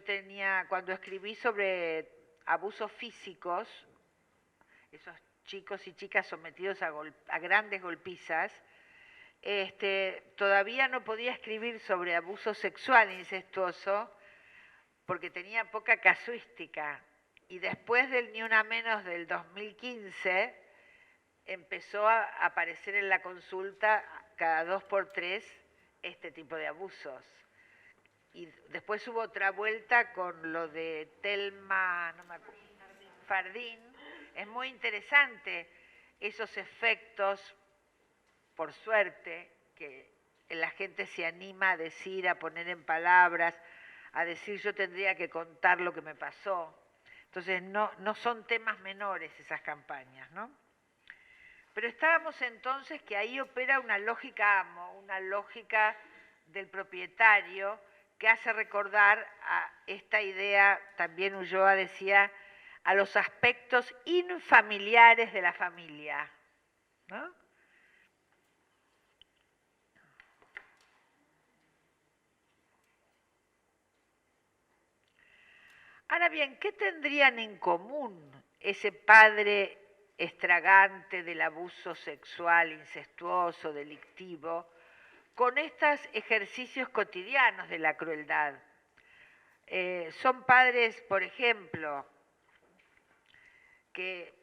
cuando escribí sobre abusos físicos, esos chicos y chicas sometidos a grandes golpizas, todavía no podía escribir sobre abuso sexual incestuoso porque tenía poca casuística. Y después del Ni Una Menos del 2015, empezó a aparecer en la consulta cada 2 por 3 este tipo de abusos. Y después hubo otra vuelta con lo de Telma Fardín. Es muy interesante esos efectos, por suerte, que la gente se anima a decir, a poner en palabras, a decir yo tendría que contar lo que me pasó. Entonces no son temas menores esas campañas, ¿no? Pero estábamos entonces que ahí opera una lógica amo, una lógica del propietario que hace recordar a esta idea, también Ulloa decía, a los aspectos infamiliares de la familia, ¿no? Ahora bien, ¿qué tendrían en común ese padre estragante del abuso sexual, incestuoso, delictivo, con estos ejercicios cotidianos de la crueldad? Son padres, por ejemplo, que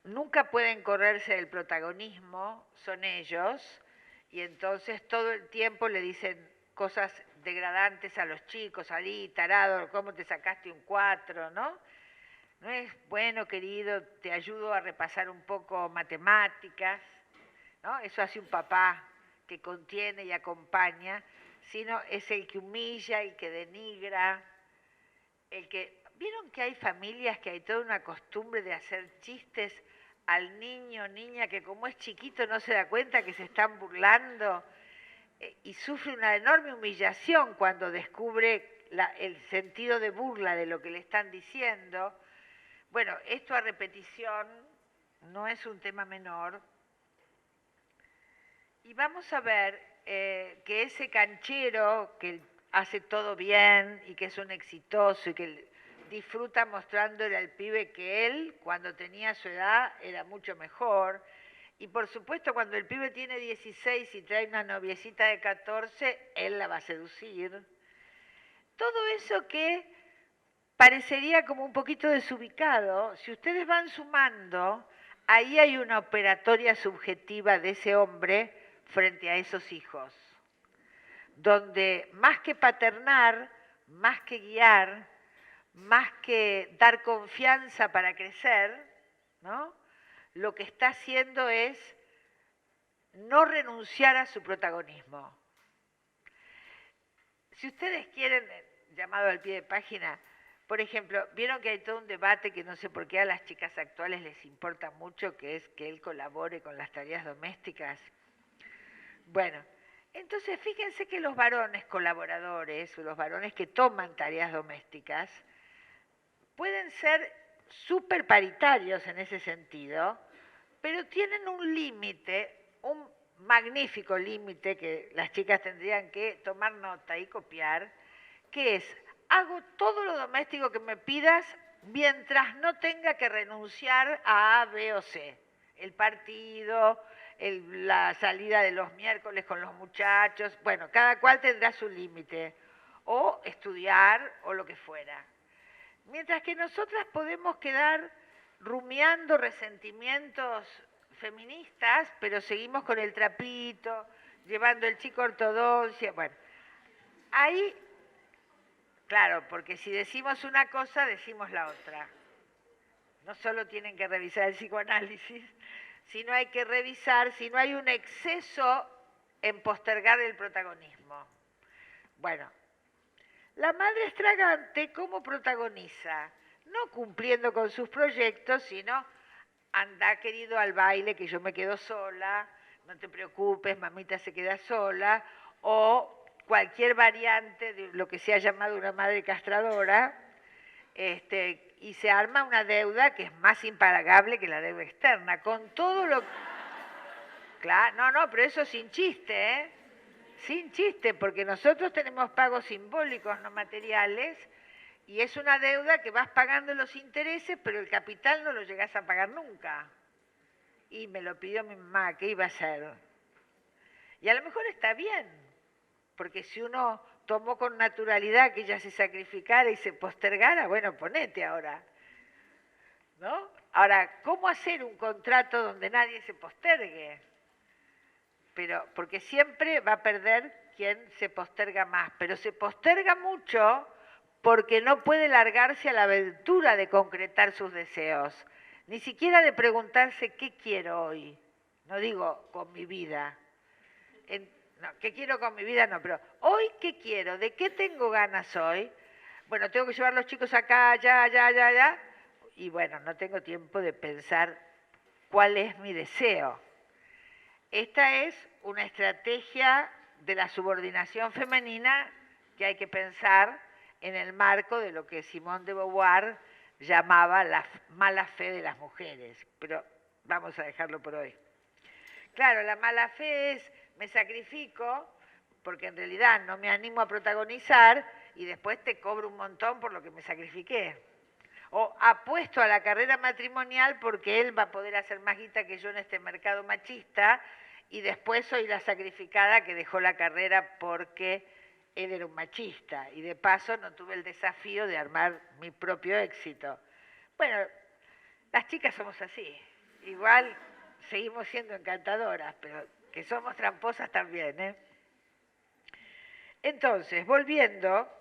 nunca pueden correrse del protagonismo, son ellos, y entonces todo el tiempo le dicen cosas degradantes a los chicos, salí, tarado, ¿cómo te sacaste un 4, no? No es, bueno, querido, te ayudo a repasar un poco matemáticas, ¿no? Eso hace un papá que contiene y acompaña, sino es el que humilla, el que denigra, el que... ¿Vieron que hay familias que hay toda una costumbre de hacer chistes al niño o niña que como es chiquito no se da cuenta que se están burlando y sufre una enorme humillación cuando descubre el sentido de burla de lo que le están diciendo? Bueno, esto a repetición no es un tema menor. Y vamos a ver que ese canchero que hace todo bien y que es un exitoso y que disfruta mostrándole al pibe que él, cuando tenía su edad, era mucho mejor. Y por supuesto, cuando el pibe tiene 16 y trae una noviecita de 14, él la va a seducir. Todo eso que parecería como un poquito desubicado, si ustedes van sumando, ahí hay una operatoria subjetiva de ese hombre frente a esos hijos, donde más que paternar, más que guiar, más que dar confianza para crecer, ¿no? Lo que está haciendo es no renunciar a su protagonismo. Si ustedes quieren, llamado al pie de página, por ejemplo, vieron que hay todo un debate que no sé por qué a las chicas actuales les importa mucho, que es que él colabore con las tareas domésticas. Bueno, entonces fíjense que los varones colaboradores, o los varones que toman tareas domésticas, pueden ser súper paritarios en ese sentido, pero tienen un límite, un magnífico límite que las chicas tendrían que tomar nota y copiar, que es, hago todo lo doméstico que me pidas mientras no tenga que renunciar a A, B o C. El partido, la salida de los miércoles con los muchachos, bueno, cada cual tendrá su límite, o estudiar o lo que fuera. Mientras que nosotras podemos quedar rumiando resentimientos feministas, pero seguimos con el trapito, llevando el chico a ortodoncia. Bueno, ahí, claro, porque si decimos una cosa, decimos la otra. No solo tienen que revisar el psicoanálisis, sino hay que revisar si no hay un exceso en postergar el protagonismo. Bueno, la madre estragante, ¿cómo protagoniza? No cumpliendo con sus proyectos, sino anda, querido, al baile, que yo me quedo sola, no te preocupes, mamita se queda sola, o cualquier variante de lo que se ha llamado una madre castradora, y se arma una deuda que es más impagable que la deuda externa, con todo lo... Claro, no, pero eso sin chiste, ¿eh? Sin chiste, porque nosotros tenemos pagos simbólicos, no materiales, y es una deuda que vas pagando los intereses, pero el capital no lo llegás a pagar nunca. Y me lo pidió mi mamá, ¿qué iba a hacer? Y a lo mejor está bien, porque si uno tomó con naturalidad que ella se sacrificara y se postergara, bueno, ponete ahora, ¿no? Ahora, ¿cómo hacer un contrato donde nadie se postergue? Pero, porque siempre va a perder quien se posterga más, pero se posterga mucho porque no puede largarse a la aventura de concretar sus deseos, ni siquiera de preguntarse qué quiero hoy, no digo con mi vida. No, ¿qué quiero con mi vida? No, pero hoy, ¿qué quiero? ¿De qué tengo ganas hoy? Bueno, tengo que llevar a los chicos acá, allá, allá, allá, allá. Y bueno, no tengo tiempo de pensar cuál es mi deseo. Esta es una estrategia de la subordinación femenina que hay que pensar en el marco de lo que Simone de Beauvoir llamaba la mala fe de las mujeres. Pero vamos a dejarlo por hoy. Claro, la mala fe es, me sacrifico, porque en realidad no me animo a protagonizar y después te cobro un montón por lo que me sacrifiqué. O apuesto a la carrera matrimonial porque él va a poder hacer más guita que yo en este mercado machista y después soy la sacrificada que dejó la carrera porque él era un machista y de paso no tuve el desafío de armar mi propio éxito. Bueno, las chicas somos así. Igual seguimos siendo encantadoras, pero que somos tramposas también, ¿eh? Entonces, volviendo,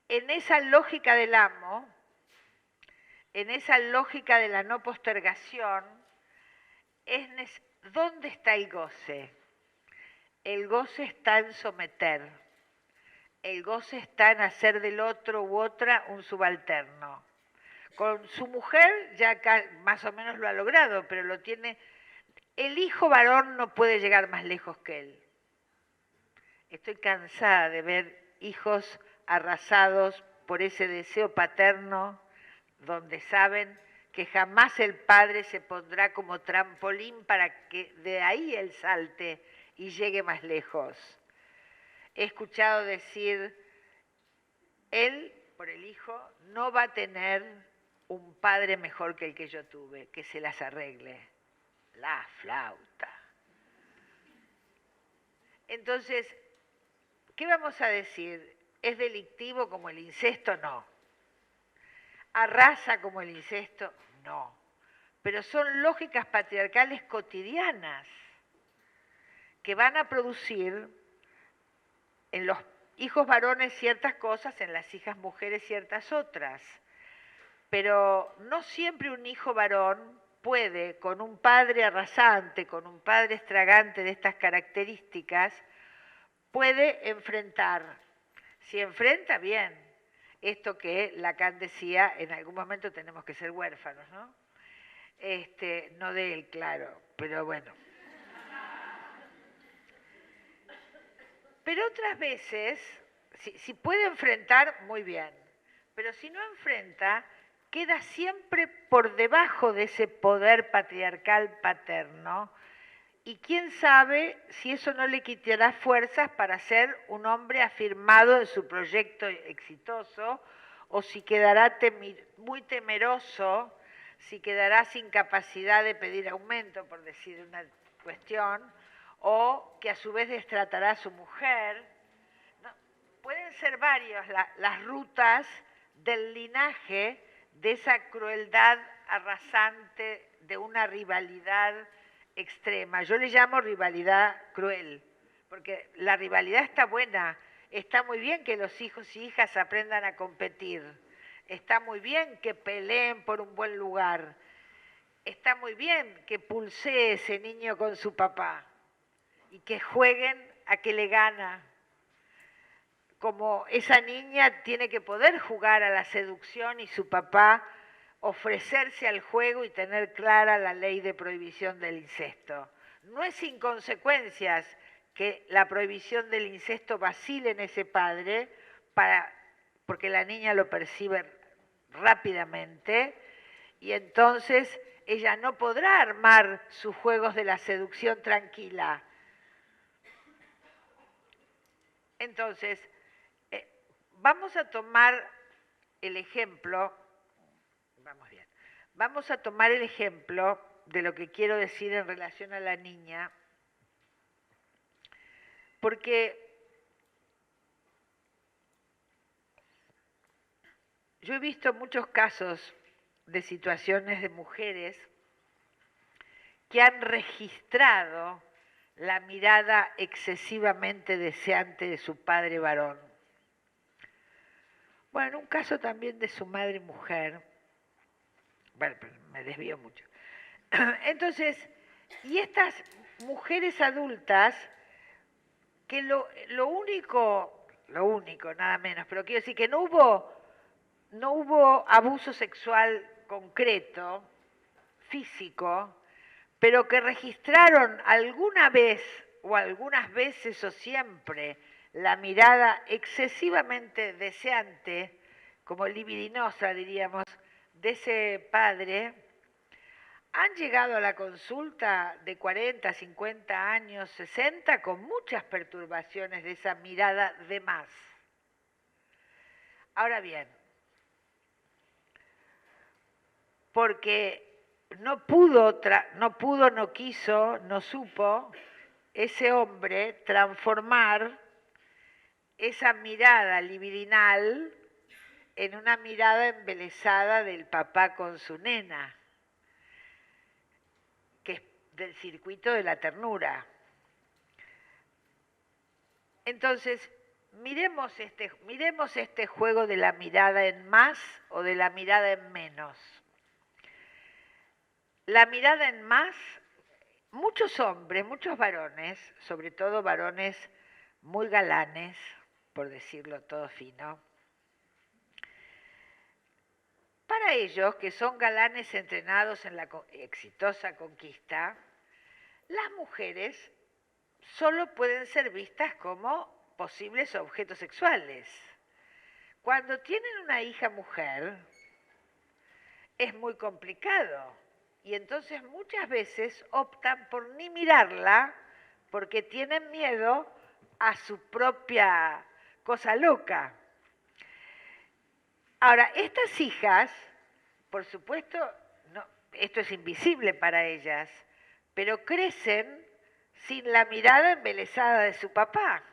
en esa lógica del amo, en esa lógica de la no postergación, ¿dónde está el goce? El goce está en someter. El goce está en hacer del otro u otra un subalterno. Con su mujer ya más o menos lo ha logrado, pero lo tiene. El hijo varón no puede llegar más lejos que él. Estoy cansada de ver hijos arrasados por ese deseo paterno, donde saben que jamás el padre se pondrá como trampolín para que de ahí él salte y llegue más lejos. He escuchado decir, él, por el hijo, no va a tener un padre mejor que el que yo tuve, que se las arregle. La flauta. Entonces, ¿qué vamos a decir? ¿Es delictivo como el incesto? No. ¿Arrasa como el incesto? No. Pero son lógicas patriarcales cotidianas que van a producir en los hijos varones ciertas cosas, en las hijas mujeres ciertas otras. Pero no siempre un hijo varón puede, con un padre arrasante, con un padre estragante de estas características, puede enfrentar. Si enfrenta, bien, esto que Lacan decía, en algún momento tenemos que ser huérfanos, ¿no? No de él, claro, pero bueno. Pero otras veces, si puede enfrentar, muy bien. Pero si no enfrenta, queda siempre por debajo de ese poder patriarcal paterno. Y quién sabe si eso no le quitará fuerzas para ser un hombre afirmado en su proyecto exitoso, o si quedará muy temeroso, si quedará sin capacidad de pedir aumento, por decir una cuestión, o que a su vez destratará a su mujer. No, pueden ser varias las rutas del linaje de esa crueldad arrasante, de una rivalidad extrema. Yo le llamo rivalidad cruel, porque la rivalidad está buena, está muy bien que los hijos y hijas aprendan a competir, está muy bien que peleen por un buen lugar, está muy bien que pulsee ese niño con su papá y que jueguen a que le gana. Como esa niña tiene que poder jugar a la seducción y su papá ofrecerse al juego y tener clara la ley de prohibición del incesto. No es sin consecuencias que la prohibición del incesto vacile en ese padre, porque la niña lo percibe rápidamente y entonces ella no podrá armar sus juegos de la seducción tranquila. Entonces, vamos a tomar el ejemplo, vamos a tomar el ejemplo de lo que quiero decir en relación a la niña, porque yo he visto muchos casos de situaciones de mujeres que han registrado la mirada excesivamente deseante de su padre varón. Bueno, en un caso también de su madre mujer. Bueno, pero me desvío mucho. Entonces, y estas mujeres adultas que lo único, nada menos, pero quiero decir que no hubo abuso sexual concreto, físico, pero que registraron alguna vez o algunas veces o siempre la mirada excesivamente deseante, como libidinosa diríamos, de ese padre, han llegado a la consulta de 40, 50 años, 60, con muchas perturbaciones de esa mirada de más. Ahora bien, porque no quiso, no supo ese hombre transformar esa mirada libidinal en una mirada embelesada del papá con su nena, que es del circuito de la ternura. Entonces, miremos este juego de la mirada en más o de la mirada en menos. La mirada en más, muchos hombres, muchos varones, sobre todo varones muy galanes, por decirlo todo fino, para ellos, que son galanes entrenados en la exitosa conquista, las mujeres solo pueden ser vistas como posibles objetos sexuales. Cuando tienen una hija mujer, es muy complicado. Y entonces muchas veces optan por ni mirarla porque tienen miedo a su propia cosa loca. Ahora, estas hijas, por supuesto, no, esto es invisible para ellas, pero crecen sin la mirada embelesada de su papá,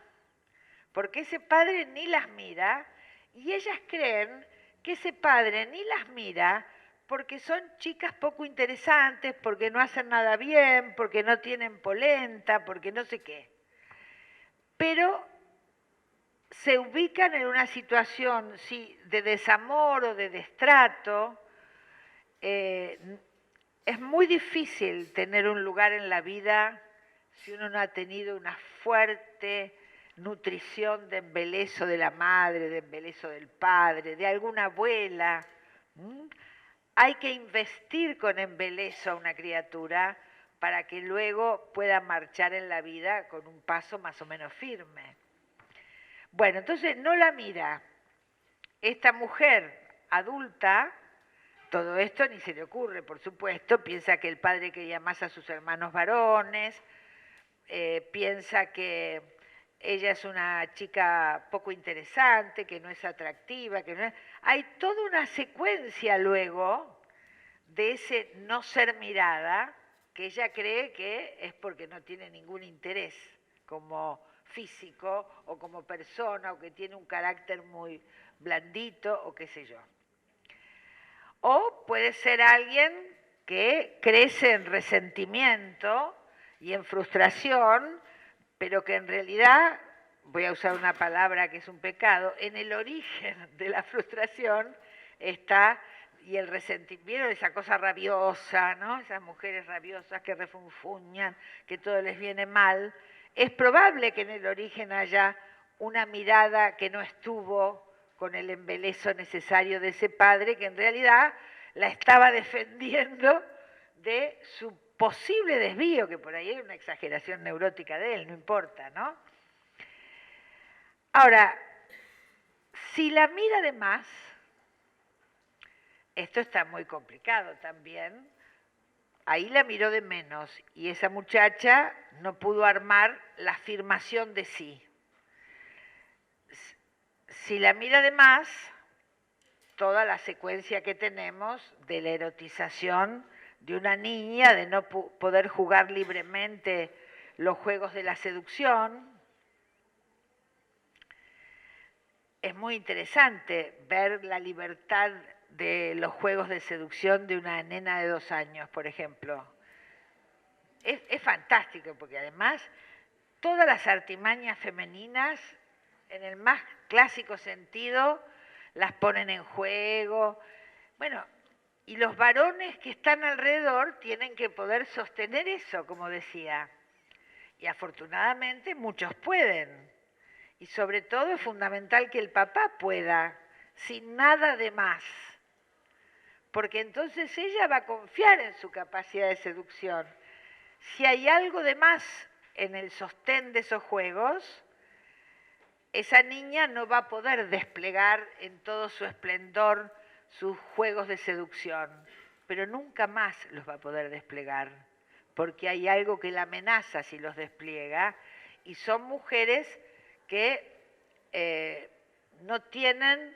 porque ese padre ni las mira y ellas creen que ese padre ni las mira porque son chicas poco interesantes, porque no hacen nada bien, porque no tienen polenta, porque no sé qué. Pero se ubican en una situación sí, de desamor o de destrato. Es muy difícil tener un lugar en la vida si uno no ha tenido una fuerte nutrición de embelezo de la madre, de embelezo del padre, de alguna abuela. Hay que investir con embelezo a una criatura para que luego pueda marchar en la vida con un paso más o menos firme. Bueno, entonces no la mira. Esta mujer adulta, todo esto ni se le ocurre, por supuesto, piensa que el padre quería más a sus hermanos varones, piensa que ella es una chica poco interesante, que no es atractiva, que no es... Hay toda una secuencia luego de ese no ser mirada, que ella cree que es porque no tiene ningún interés como físico o como persona o que tiene un carácter muy blandito o qué sé yo. O puede ser alguien que crece en resentimiento y en frustración, pero que en realidad, voy a usar una palabra que es un pecado, en el origen de la frustración está y el resentimiento, esa cosa rabiosa, ¿no? Esas mujeres rabiosas que refunfuñan, que todo les viene mal. Es probable que en el origen haya una mirada que no estuvo con el embelezo necesario de ese padre, que en realidad la estaba defendiendo de su posible desvío, que por ahí era una exageración neurótica de él, no importa, ¿no? Ahora, si la mira de más, esto está muy complicado también, ahí la miró de menos y esa muchacha no pudo armar la afirmación de sí. Si la mira de más, toda la secuencia que tenemos de la erotización de una niña, de no poder jugar libremente los juegos de la seducción. Es muy interesante ver la libertad de los juegos de seducción de una nena de 2 años, por ejemplo. Es fantástico, porque además todas las artimañas femeninas, en el más clásico sentido, las ponen en juego. Bueno, y los varones que están alrededor tienen que poder sostener eso, como decía. Y afortunadamente muchos pueden. Y sobre todo es fundamental que el papá pueda, sin nada de más. Porque entonces ella va a confiar en su capacidad de seducción. Si hay algo de más en el sostén de esos juegos, esa niña no va a poder desplegar en todo su esplendor sus juegos de seducción, pero nunca más los va a poder desplegar, porque hay algo que la amenaza si los despliega, y son mujeres que no tienen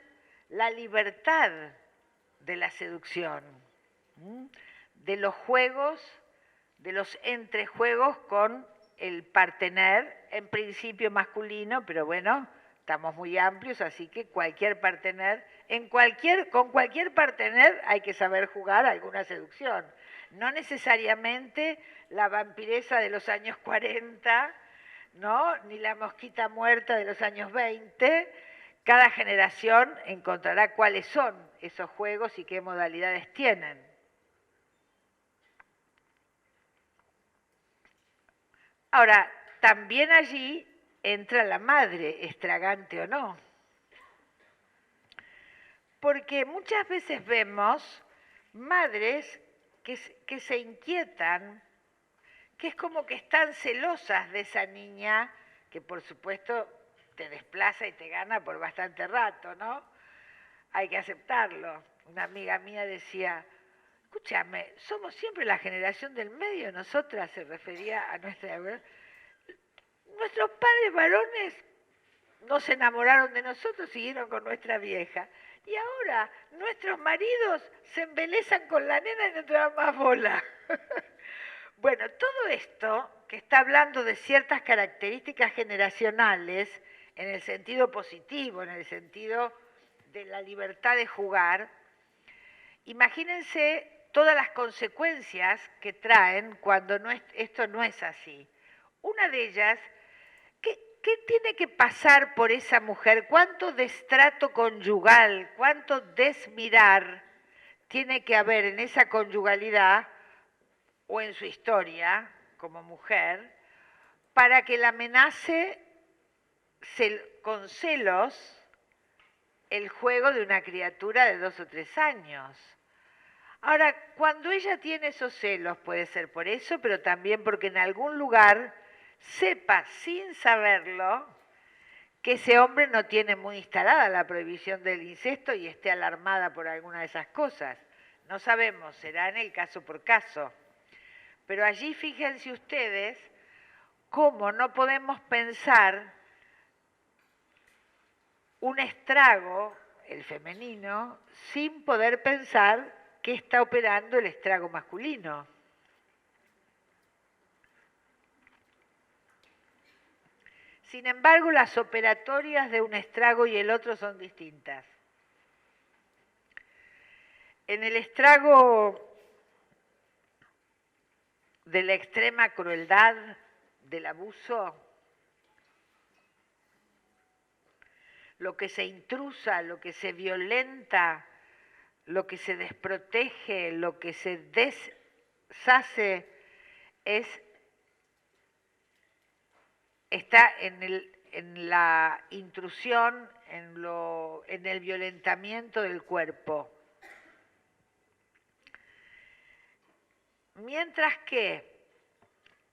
la libertad de la seducción, de los juegos, de los entrejuegos con el partener, en principio masculino, pero bueno, estamos muy amplios, así que cualquier partener, con cualquier partener hay que saber jugar alguna seducción. No necesariamente la vampiresa de los años 40, ¿no? Ni la mosquita muerta de los años 20. Cada generación encontrará cuáles son esos juegos y qué modalidades tienen. Ahora, también allí entra la madre, estragante o no. Porque muchas veces vemos madres que se inquietan, que es como que están celosas de esa niña, que por supuesto te desplaza y te gana por bastante rato, ¿no? Hay que aceptarlo. Una amiga mía decía, escúchame, somos siempre la generación del medio, nosotras, se refería a nuestra... Nuestros padres varones no se enamoraron de nosotros, siguieron con nuestra vieja. Y ahora nuestros maridos se embelezan con la nena y no te dan más bola. Bueno, todo esto que está hablando de ciertas características generacionales, en el sentido positivo, en el sentido de la libertad de jugar, imagínense todas las consecuencias que traen cuando esto no es así. Una de ellas, ¿qué tiene que pasar por esa mujer? ¿Cuánto destrato conyugal, cuánto desmirar tiene que haber en esa conyugalidad o en su historia como mujer para que la amenace con celos el juego de una criatura de 2 o 3 años? Ahora, cuando ella tiene esos celos, puede ser por eso, pero también porque en algún lugar sepa, sin saberlo, que ese hombre no tiene muy instalada la prohibición del incesto y esté alarmada por alguna de esas cosas. No sabemos, será en el caso por caso. Pero allí fíjense ustedes cómo no podemos pensar un estrago, el femenino, sin poder pensar que está operando el estrago masculino. Sin embargo, las operatorias de un estrago y el otro son distintas. En el estrago de la extrema crueldad, del abuso, lo que se intrusa, lo que se violenta, lo que se desprotege, lo que se deshace, está en la intrusión, en el violentamiento del cuerpo. Mientras que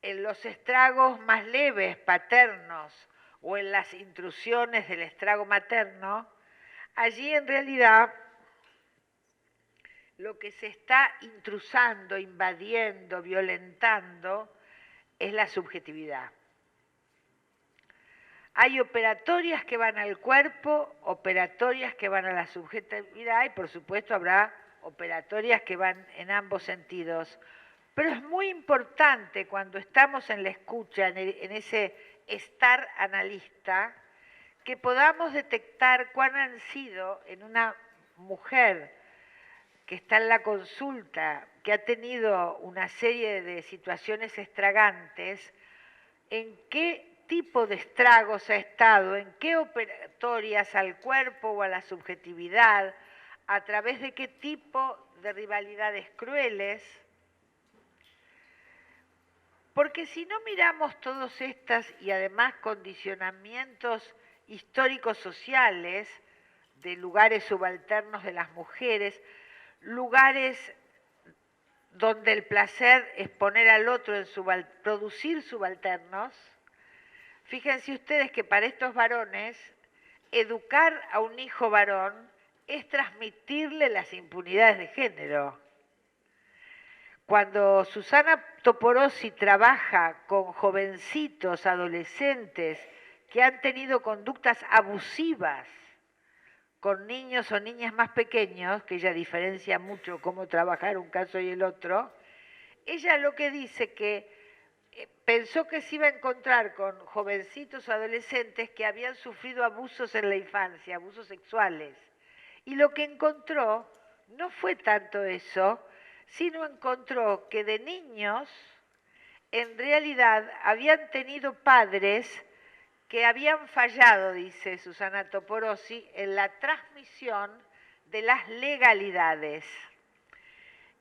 en los estragos más leves, paternos, o en las intrusiones del estrago materno, allí en realidad lo que se está intrusando, invadiendo, violentando, es la subjetividad. Hay operatorias que van al cuerpo, operatorias que van a la subjetividad y por supuesto habrá operatorias que van en ambos sentidos. Pero es muy importante cuando estamos en la escucha, en ese estar analista, que podamos detectar cuán han sido en una mujer que está en la consulta, que ha tenido una serie de situaciones estragantes, en qué tipo de estragos ha estado, en qué operatorias al cuerpo o a la subjetividad, a través de qué tipo de rivalidades crueles, Porque si no miramos todos estas y además condicionamientos históricos sociales de lugares subalternos de las mujeres, lugares donde el placer es poner al otro en producir subalternos, fíjense ustedes que para estos varones, educar a un hijo varón es transmitirle las impunidades de género. Cuando Susana Toporossi trabaja con jovencitos, adolescentes, que han tenido conductas abusivas con niños o niñas más pequeños, que ella diferencia mucho cómo trabajar un caso y el otro, ella lo que dice que pensó que se iba a encontrar con jovencitos o adolescentes que habían sufrido abusos en la infancia, abusos sexuales. Y lo que encontró no fue tanto eso, sino encontró que de niños, en realidad, habían tenido padres que habían fallado, dice Susana Toporossi, en la transmisión de las legalidades.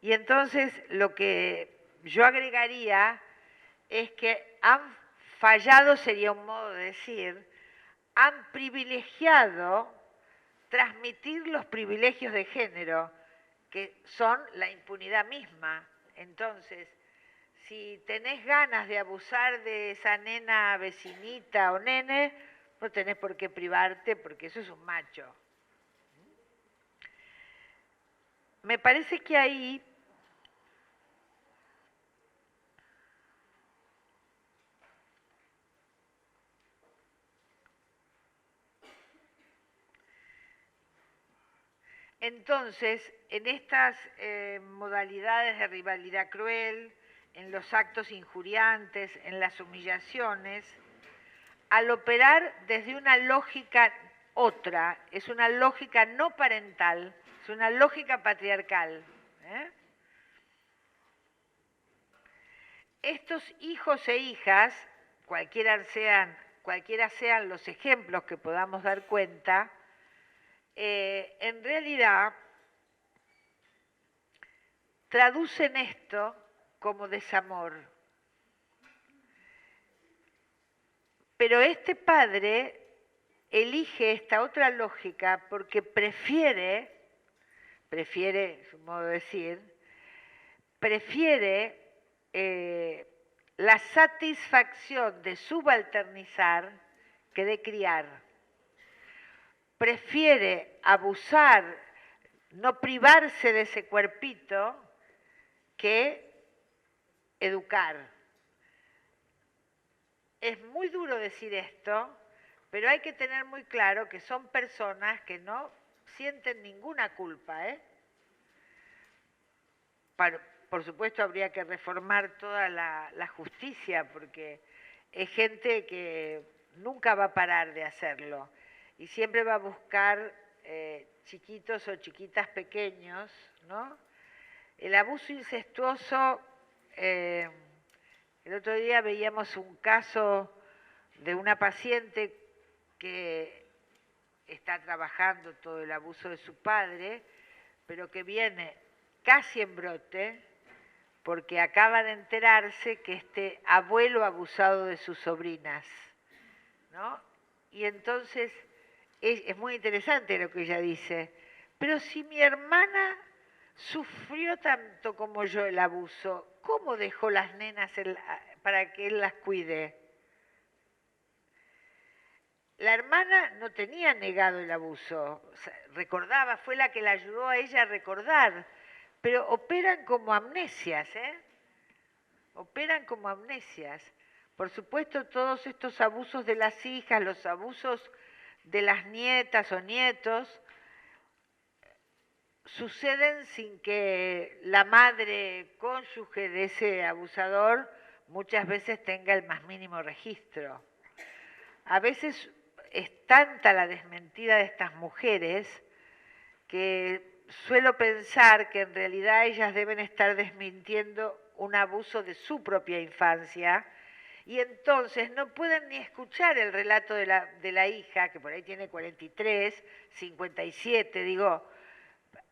Y entonces lo que yo agregaría es que han fallado, sería un modo de decir, han privilegiado transmitir los privilegios de género, que son la impunidad misma. Entonces, si tenés ganas de abusar de esa nena vecinita o nene, no tenés por qué privarte porque eso es un macho. Me parece que ahí entonces, en estas modalidades de rivalidad cruel, en los actos injuriantes, en las humillaciones, al operar desde una lógica otra, es una lógica no parental, es una lógica patriarcal. Estos hijos e hijas, cualquiera sean los ejemplos que podamos dar cuenta, en realidad traducen esto como desamor. Pero este padre elige esta otra lógica porque prefiere, es un modo de decir, prefiere la satisfacción de subalternizar que de criar. Prefiere abusar, no privarse de ese cuerpito, que educar. Es muy duro decir esto, pero hay que tener muy claro que son personas que no sienten ninguna culpa. Por supuesto, habría que reformar toda la justicia, porque es gente que nunca va a parar de hacerlo y siempre va a buscar chiquitos o chiquitas pequeños, ¿no? El abuso incestuoso, el otro día veíamos un caso de una paciente que está trabajando todo el abuso de su padre, pero que viene casi en brote porque acaba de enterarse que este abuelo ha abusado de sus sobrinas, ¿no? Y entonces es muy interesante lo que ella dice, pero si mi hermana sufrió tanto como yo el abuso, ¿cómo dejó las nenas para que él las cuide? La hermana no tenía negado el abuso, recordaba, fue la que la ayudó a ella a recordar, pero operan como amnesias, Operan como amnesias. Por supuesto, todos estos abusos de las hijas, los abusos de las nietas o nietos, suceden sin que la madre cónyuge de ese abusador muchas veces tenga el más mínimo registro. A veces es tanta la desmentida de estas mujeres que suelo pensar que en realidad ellas deben estar desmintiendo un abuso de su propia infancia y entonces no pueden ni escuchar el relato de la hija, que por ahí tiene 43, 57, digo,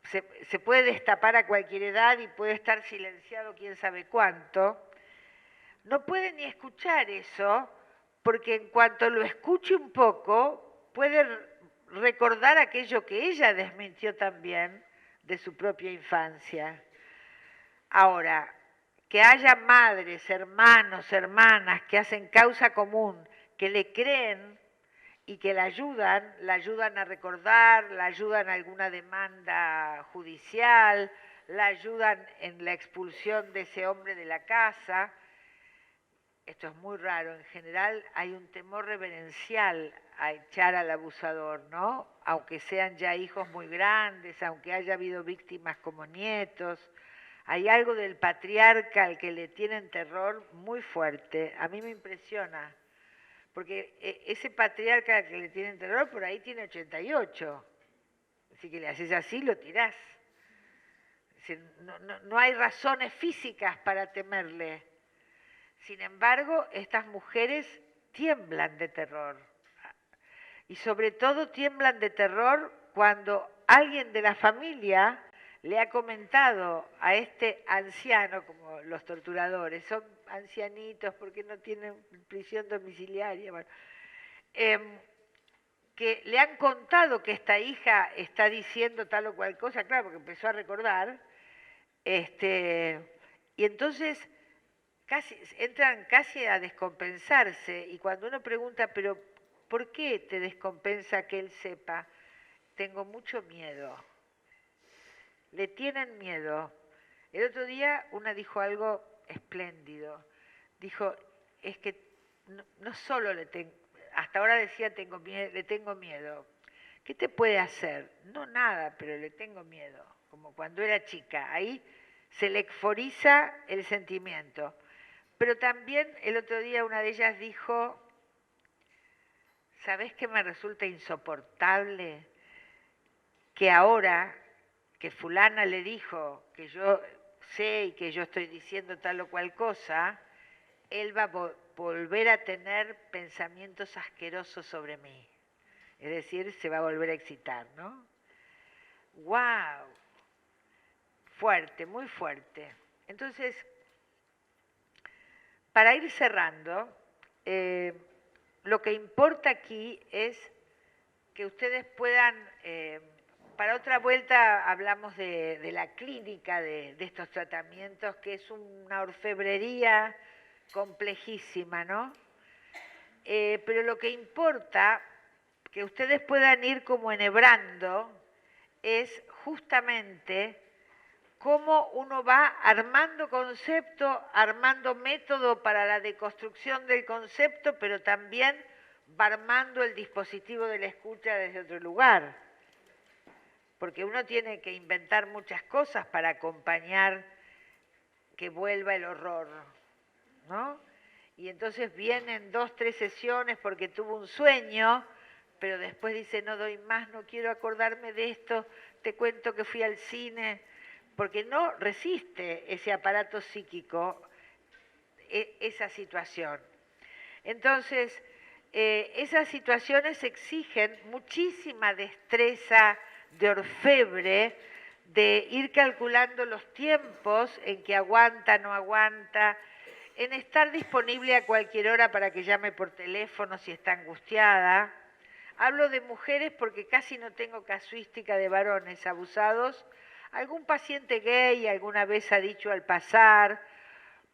se puede destapar a cualquier edad y puede estar silenciado quién sabe cuánto. no puede ni escuchar eso, porque en cuanto lo escuche un poco, puede recordar aquello que ella desmintió también de su propia infancia. Ahora, que haya madres, hermanos, hermanas que hacen causa común, que le creen y que la ayudan a recordar, la ayudan a alguna demanda judicial, la ayudan en la expulsión de ese hombre de la casa. Esto es muy raro, en general hay un temor reverencial a echar al abusador, ¿no? Aunque sean ya hijos muy grandes, aunque haya habido víctimas como nietos, hay algo del patriarca al que le tienen terror muy fuerte. A mí me impresiona, porque ese patriarca al que le tienen terror por ahí tiene 88, así que le haces así, lo tirás. No hay razones físicas para temerle. Sin embargo, estas mujeres tiemblan de terror. Y sobre todo tiemblan de terror cuando alguien de la familia le ha comentado a este anciano, como los torturadores, son ancianitos porque no tienen prisión domiciliaria, bueno, que le han contado que esta hija está diciendo tal o cual cosa, claro, porque empezó a recordar, y entonces entran casi a descompensarse, y cuando uno pregunta, pero ¿por qué te descompensa que él sepa? Tengo mucho miedo. Le tienen miedo. El otro día una dijo algo espléndido. Dijo, es que no solo hasta ahora decía le tengo miedo. ¿Qué te puede hacer? No nada, pero le tengo miedo. Como cuando era chica. Ahí se le euforiza el sentimiento. Pero también el otro día una de ellas dijo, ¿sabés qué me resulta insoportable? Que ahora que fulana le dijo que yo sé y que yo estoy diciendo tal o cual cosa, él va a volver a tener pensamientos asquerosos sobre mí. Es decir, se va a volver a excitar, ¿no? ¡Wow! Fuerte, muy fuerte. Entonces, para ir cerrando, lo que importa aquí es que ustedes puedan, para otra vuelta hablamos de la clínica de estos tratamientos, que es una orfebrería complejísima, ¿no? Pero lo que importa, que ustedes puedan ir como enhebrando, es justamente cómo uno va armando concepto, armando método para la deconstrucción del concepto, pero también va armando el dispositivo de la escucha desde otro lugar. Porque uno tiene que inventar muchas cosas para acompañar que vuelva el horror, ¿no? Y entonces vienen 2, 3 sesiones porque tuvo un sueño, pero después dice, no doy más, no quiero acordarme de esto, te cuento que fui al cine, porque no resiste ese aparato psíquico esa situación. Entonces, esas situaciones exigen muchísima destreza de orfebre, de ir calculando los tiempos en que aguanta, no aguanta, en estar disponible a cualquier hora para que llame por teléfono si está angustiada. Hablo de mujeres porque casi no tengo casuística de varones abusados. Algún paciente gay alguna vez ha dicho al pasar,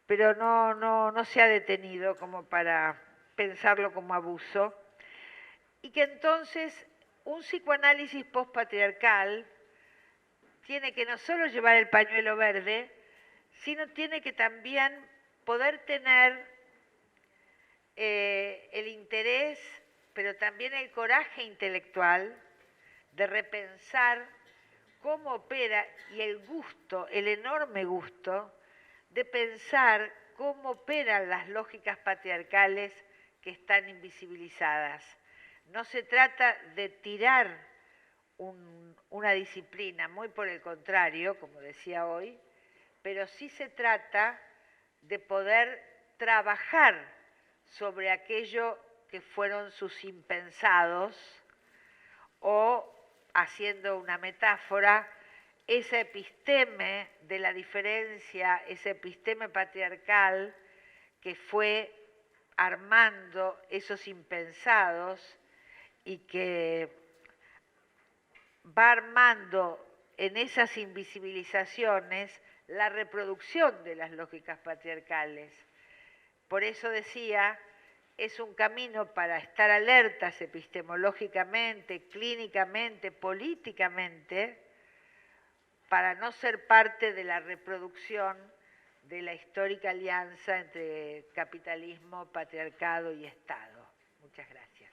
pero no se ha detenido como para pensarlo como abuso. Y que entonces un psicoanálisis postpatriarcal tiene que no solo llevar el pañuelo verde, sino tiene que también poder tener el interés, pero también el coraje intelectual de repensar cómo opera y el gusto, el enorme gusto de pensar cómo operan las lógicas patriarcales que están invisibilizadas. No se trata de tirar una disciplina, muy por el contrario, como decía hoy, pero sí se trata de poder trabajar sobre aquello que fueron sus impensados o, haciendo una metáfora, esa episteme de la diferencia, ese episteme patriarcal que fue armando esos impensados y que va armando en esas invisibilizaciones la reproducción de las lógicas patriarcales. Por eso decía, es un camino para estar alertas epistemológicamente, clínicamente, políticamente, para no ser parte de la reproducción de la histórica alianza entre capitalismo, patriarcado y Estado. Muchas gracias.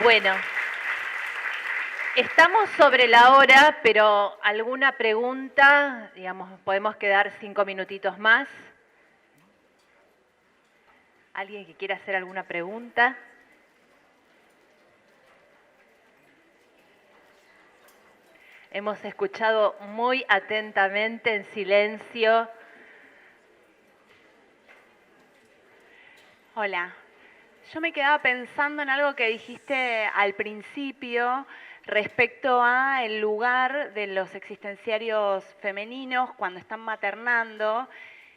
Bueno, estamos sobre la hora, pero ¿alguna pregunta? Digamos, podemos quedar 5 minutitos más. ¿Alguien que quiera hacer alguna pregunta? Hemos escuchado muy atentamente, en silencio. Hola. Yo me quedaba pensando en algo que dijiste al principio respecto a el lugar de los existenciarios femeninos cuando están maternando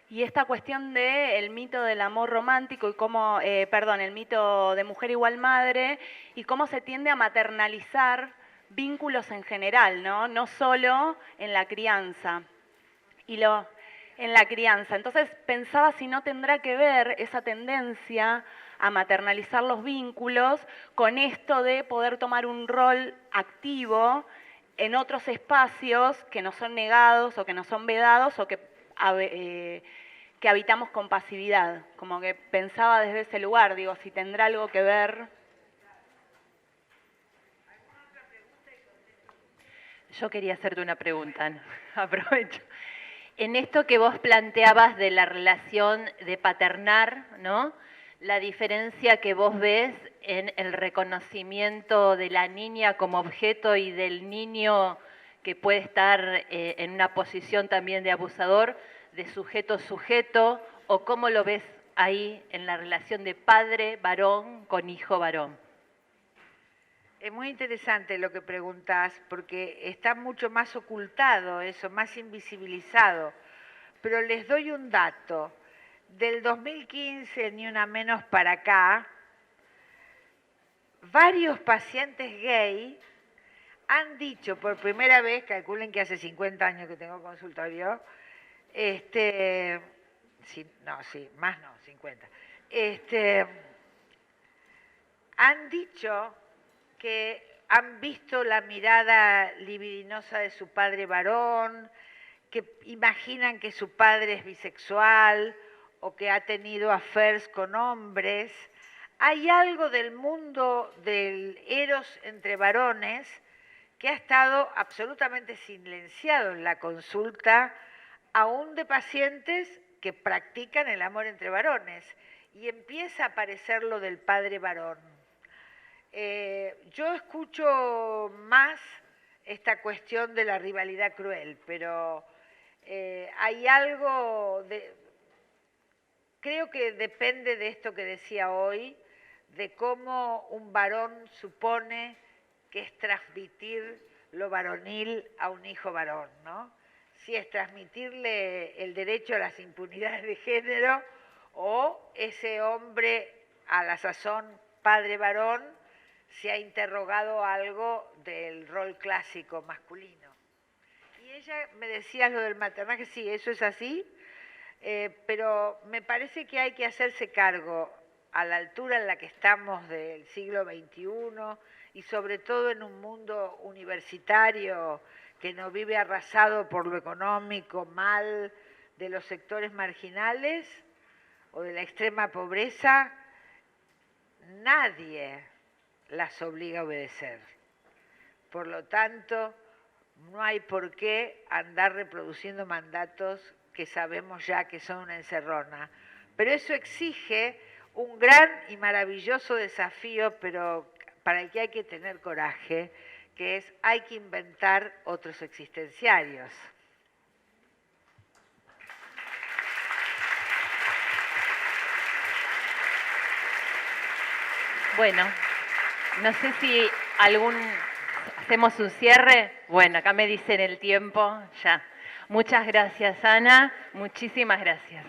y esta cuestión del mito del amor romántico y cómo, el mito de mujer igual madre y cómo se tiende a maternalizar vínculos en general, ¿no? No solo en la crianza. Entonces pensaba si no tendrá que ver esa tendencia a maternalizar los vínculos con esto de poder tomar un rol activo en otros espacios que no son negados o que no son vedados o que habitamos con pasividad. Como que pensaba desde ese lugar, digo, si tendrá algo que ver. Yo quería hacerte una pregunta, ¿no? Aprovecho. En esto que vos planteabas de la relación de paternar, ¿no? La diferencia que vos ves en el reconocimiento de la niña como objeto y del niño que puede estar en una posición también de abusador, de sujeto-sujeto, o cómo lo ves ahí en la relación de padre varón con hijo varón. Es muy interesante lo que preguntás, porque está mucho más ocultado eso, más invisibilizado. Pero les doy un dato. Del 2015, ni una menos para acá, varios pacientes gay han dicho por primera vez, calculen que hace 50 años que tengo consultorio, 50. Han dicho que han visto la mirada libidinosa de su padre varón, que imaginan que su padre es bisexual o que ha tenido affairs con hombres. Hay algo del mundo del eros entre varones que ha estado absolutamente silenciado en la consulta, aún de pacientes que practican el amor entre varones, y empieza a aparecer lo del padre varón. Yo escucho más esta cuestión de la rivalidad cruel, pero hay algo creo que depende de esto que decía hoy, de cómo un varón supone que es transmitir lo varonil a un hijo varón, ¿no? Si es transmitirle el derecho a las impunidades de género o ese hombre a la sazón padre varón se ha interrogado algo del rol clásico masculino. Y ella me decía lo del maternaje, sí, eso es así, pero me parece que hay que hacerse cargo a la altura en la que estamos del siglo XXI y sobre todo en un mundo universitario que no vive arrasado por lo económico, mal, de los sectores marginales o de la extrema pobreza, nadie las obliga a obedecer. Por lo tanto, no hay por qué andar reproduciendo mandatos que sabemos ya que son una encerrona. Pero eso exige un gran y maravilloso desafío, pero para el que hay que tener coraje, que es hay que inventar otros existenciarios. Bueno, no sé si hacemos un cierre. Bueno, acá me dicen el tiempo, ya. Muchas gracias, Ana. Muchísimas gracias.